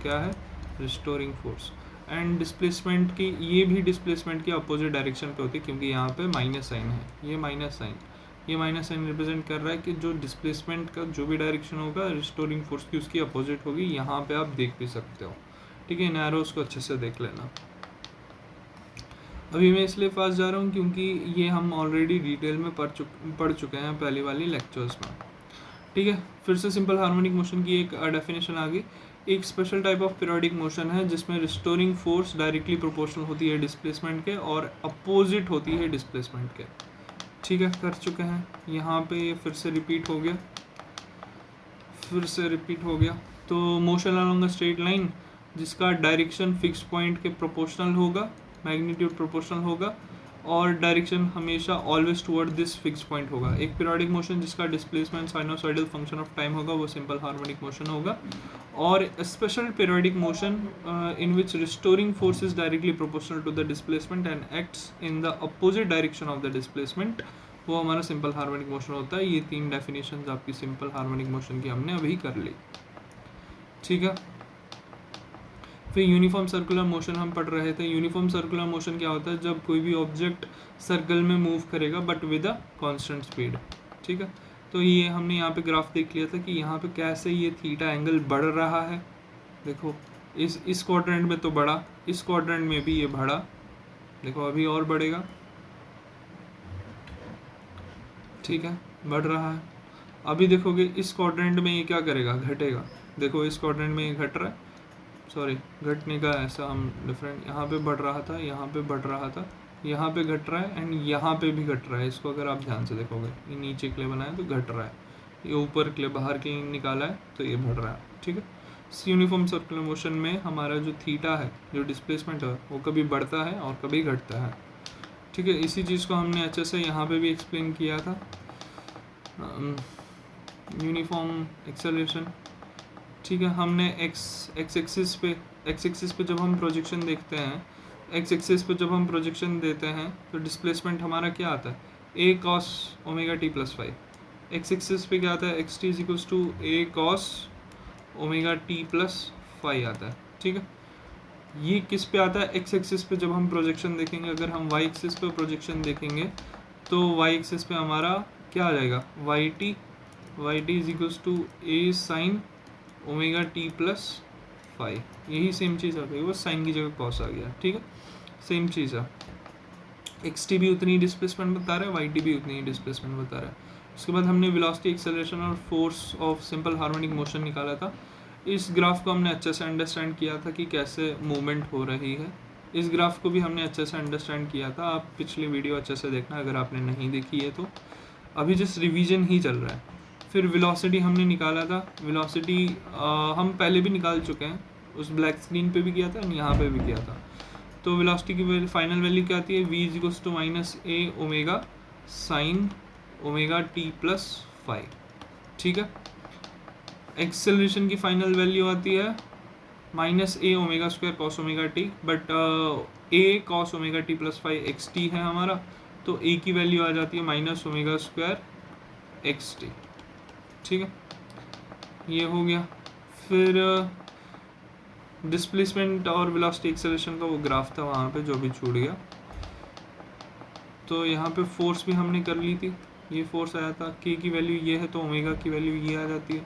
Speaker 1: क्या है, रिस्टोरिंग फोर्स। एंड डिस्प्लेसमेंट की, ये भी डिस्प्लेसमेंट की अपोजिट डायरेक्शन पे होती है क्योंकि यहाँ पे माइनस साइन है। ये माइनस साइन रिप्रेजेंट कर रहा है कि जो डिस्प्लेसमेंट का जो भी डायरेक्शन होगा रिस्टोरिंग फोर्स की उसकी अपोजिट होगी। यहाँ पे आप देख भी सकते हो, ठीक है। इन एरोस को अच्छे से देख लेना। अभी मैं इसलिए फास्ट जा रहा हूँ क्योंकि ये हम ऑलरेडी डिटेल में पढ़ चुके हैं पहले वाली लेक्चर्स में, ठीक है। फिर से सिंपल हार्मोनिक मोशन की एक डेफिनेशन आ गई। एक special type of periodic motion है जिसमें रिस्टोरिंग फोर्स डायरेक्टली प्रोपोर्शनल होती है डिस्प्लेसमेंट के और अपोजिट होती है डिस्प्लेसमेंट के, ठीक है। कर चुके हैं। यहाँ पे ये फिर से रिपीट हो गया, तो motion along a straight line जिसका डायरेक्शन फिक्स पॉइंट के प्रोपोर्शनल होगा, मैग्नीट्यूड प्रोपोर्शनल होगा, और डायरेक्शन हमेशा always toward this fix point होगा। एक पीरियोडिक मोशन जिसका displacement sinusoidal function of time होगा वो सिंपल हार्मोनिक मोशन होगा। और special periodic motion in which restoring force is directly proportional to the displacement and acts in the opposite direction of the displacement, वो हमारा सिंपल हार्मोनिक मोशन होता है। ये 3 डेफिनेशंस आपकी सिंपल हार्मोनिक मोशन की हमने अभी कर ली, ठीक है। फिर यूनिफॉर्म सर्कुलर मोशन हम पढ़ रहे थे। यूनिफॉर्म सर्कुलर मोशन क्या होता है? जब कोई भी ऑब्जेक्ट सर्कल में मूव करेगा but with a constant speed, ठीक है। तो ये हमने यहाँ पे ग्राफ देख लिया था कि यहाँ पे कैसे ये थीटा एंगल बढ़ रहा है। देखो इस क्वाड्रेंट में तो बढ़ा, इस क्वाड्रेंट में भी ये बढ़ा, देखो अभी और बढ़ेगा, ठीक है, बढ़ रहा है। अभी देखोगे इस क्वाड्रेंट में ये क्या करेगा? घटेगा। देखो इस क्वाड्रेंट में ये घट रहा है, सॉरी घटने का ऐसा हम डिफरेंट, यहाँ पे बढ़ रहा था, यहाँ पे बढ़ रहा था, यहाँ पे घट रहा है एंड यहाँ पे भी घट रहा है। इसको अगर आप ध्यान से देखोगे, ये नीचे के लिए बनाया तो घट रहा है, ये ऊपर के लिए बाहर के लिए निकाला है तो ये बढ़ रहा है, ठीक है। यूनिफॉर्म सर्कुलर मोशन में हमारा जो थीटा है, जो डिस्प्लेसमेंट है, वो कभी बढ़ता है और कभी घटता है, ठीक है। इसी चीज़ को हमने अच्छे से यहाँ पे भी एक्सप्लेन किया था। यूनिफॉर्म एक्सेलरेशन, ठीक है। हमने एक्स एक्सिस पे जब हम प्रोजेक्शन देखते हैं, एक्स एक्सिस पे जब हम प्रोजेक्शन देते हैं तो डिस्प्लेसमेंट हमारा क्या आता है? A cos omega T plus 5। X axis पे क्या आता है? X t is equals to a cos omega T plus 5 आता है, ठीक है। ये किस पे आता है? एक्स एक्सिस पे जब हम प्रोजेक्शन देखेंगे। अगर हम वाई एक्सिस पे प्रोजेक्शन देखेंगे तो वाई एक्सिस पे हमारा क्या आ जाएगा? Y t is equals to a sine omega T plus 5। यही सेम चीज़ आ गई, वो साइन की जगह कॉस आ गया, ठीक है, सेम चीज़ है। एक्स टी भी उतनी ही डिस्प्लेसमेंट बता रहा है, वाई टी भी उतनी ही डिस्प्लेसमेंट बता रहा है। उसके बाद हमने वेलोसिटी, एक्सेलरेशन और force of simple harmonic motion निकाला था। इस ग्राफ को हमने अच्छे से अंडरस्टैंड किया था कि कैसे मूवमेंट हो रही है। इस ग्राफ को भी हमने अच्छे से अंडरस्टैंड किया था। आप पिछली वीडियो अच्छे से देखना अगर आपने नहीं देखी है तो। अभी जस्ट रिवीजन ही चल रहा है। फिर वेलोसिटी हमने निकाला था। वेलोसिटी हम पहले भी निकाल चुके हैं, उस ब्लैक स्क्रीन पे भी किया था और यहाँ पे भी किया था। तो वेलोसिटी की फाइनल वैल्यू क्या आती है? v equals to minus a omega sine omega T plus 5, ठीक है। एक्सेलरेशन की फाइनल वैल्यू आती है minus a omega square cos omega t, but a cos omega T plus 5 x t है हमारा, तो ए की वैल्यू आ जाती है minus omega square x t, ठीक है। ये हो गया। फिर डिस्प्लेसमेंट और वेलोसिटी एक्सेलरेशन का वो ग्राफ था वहाँ पे जो भी छूट गया। तो यहाँ पे फोर्स भी हमने कर ली थी। ये फोर्स आया था, के की वैल्यू ये है तो ओमेगा की वैल्यू ये आ जाती है,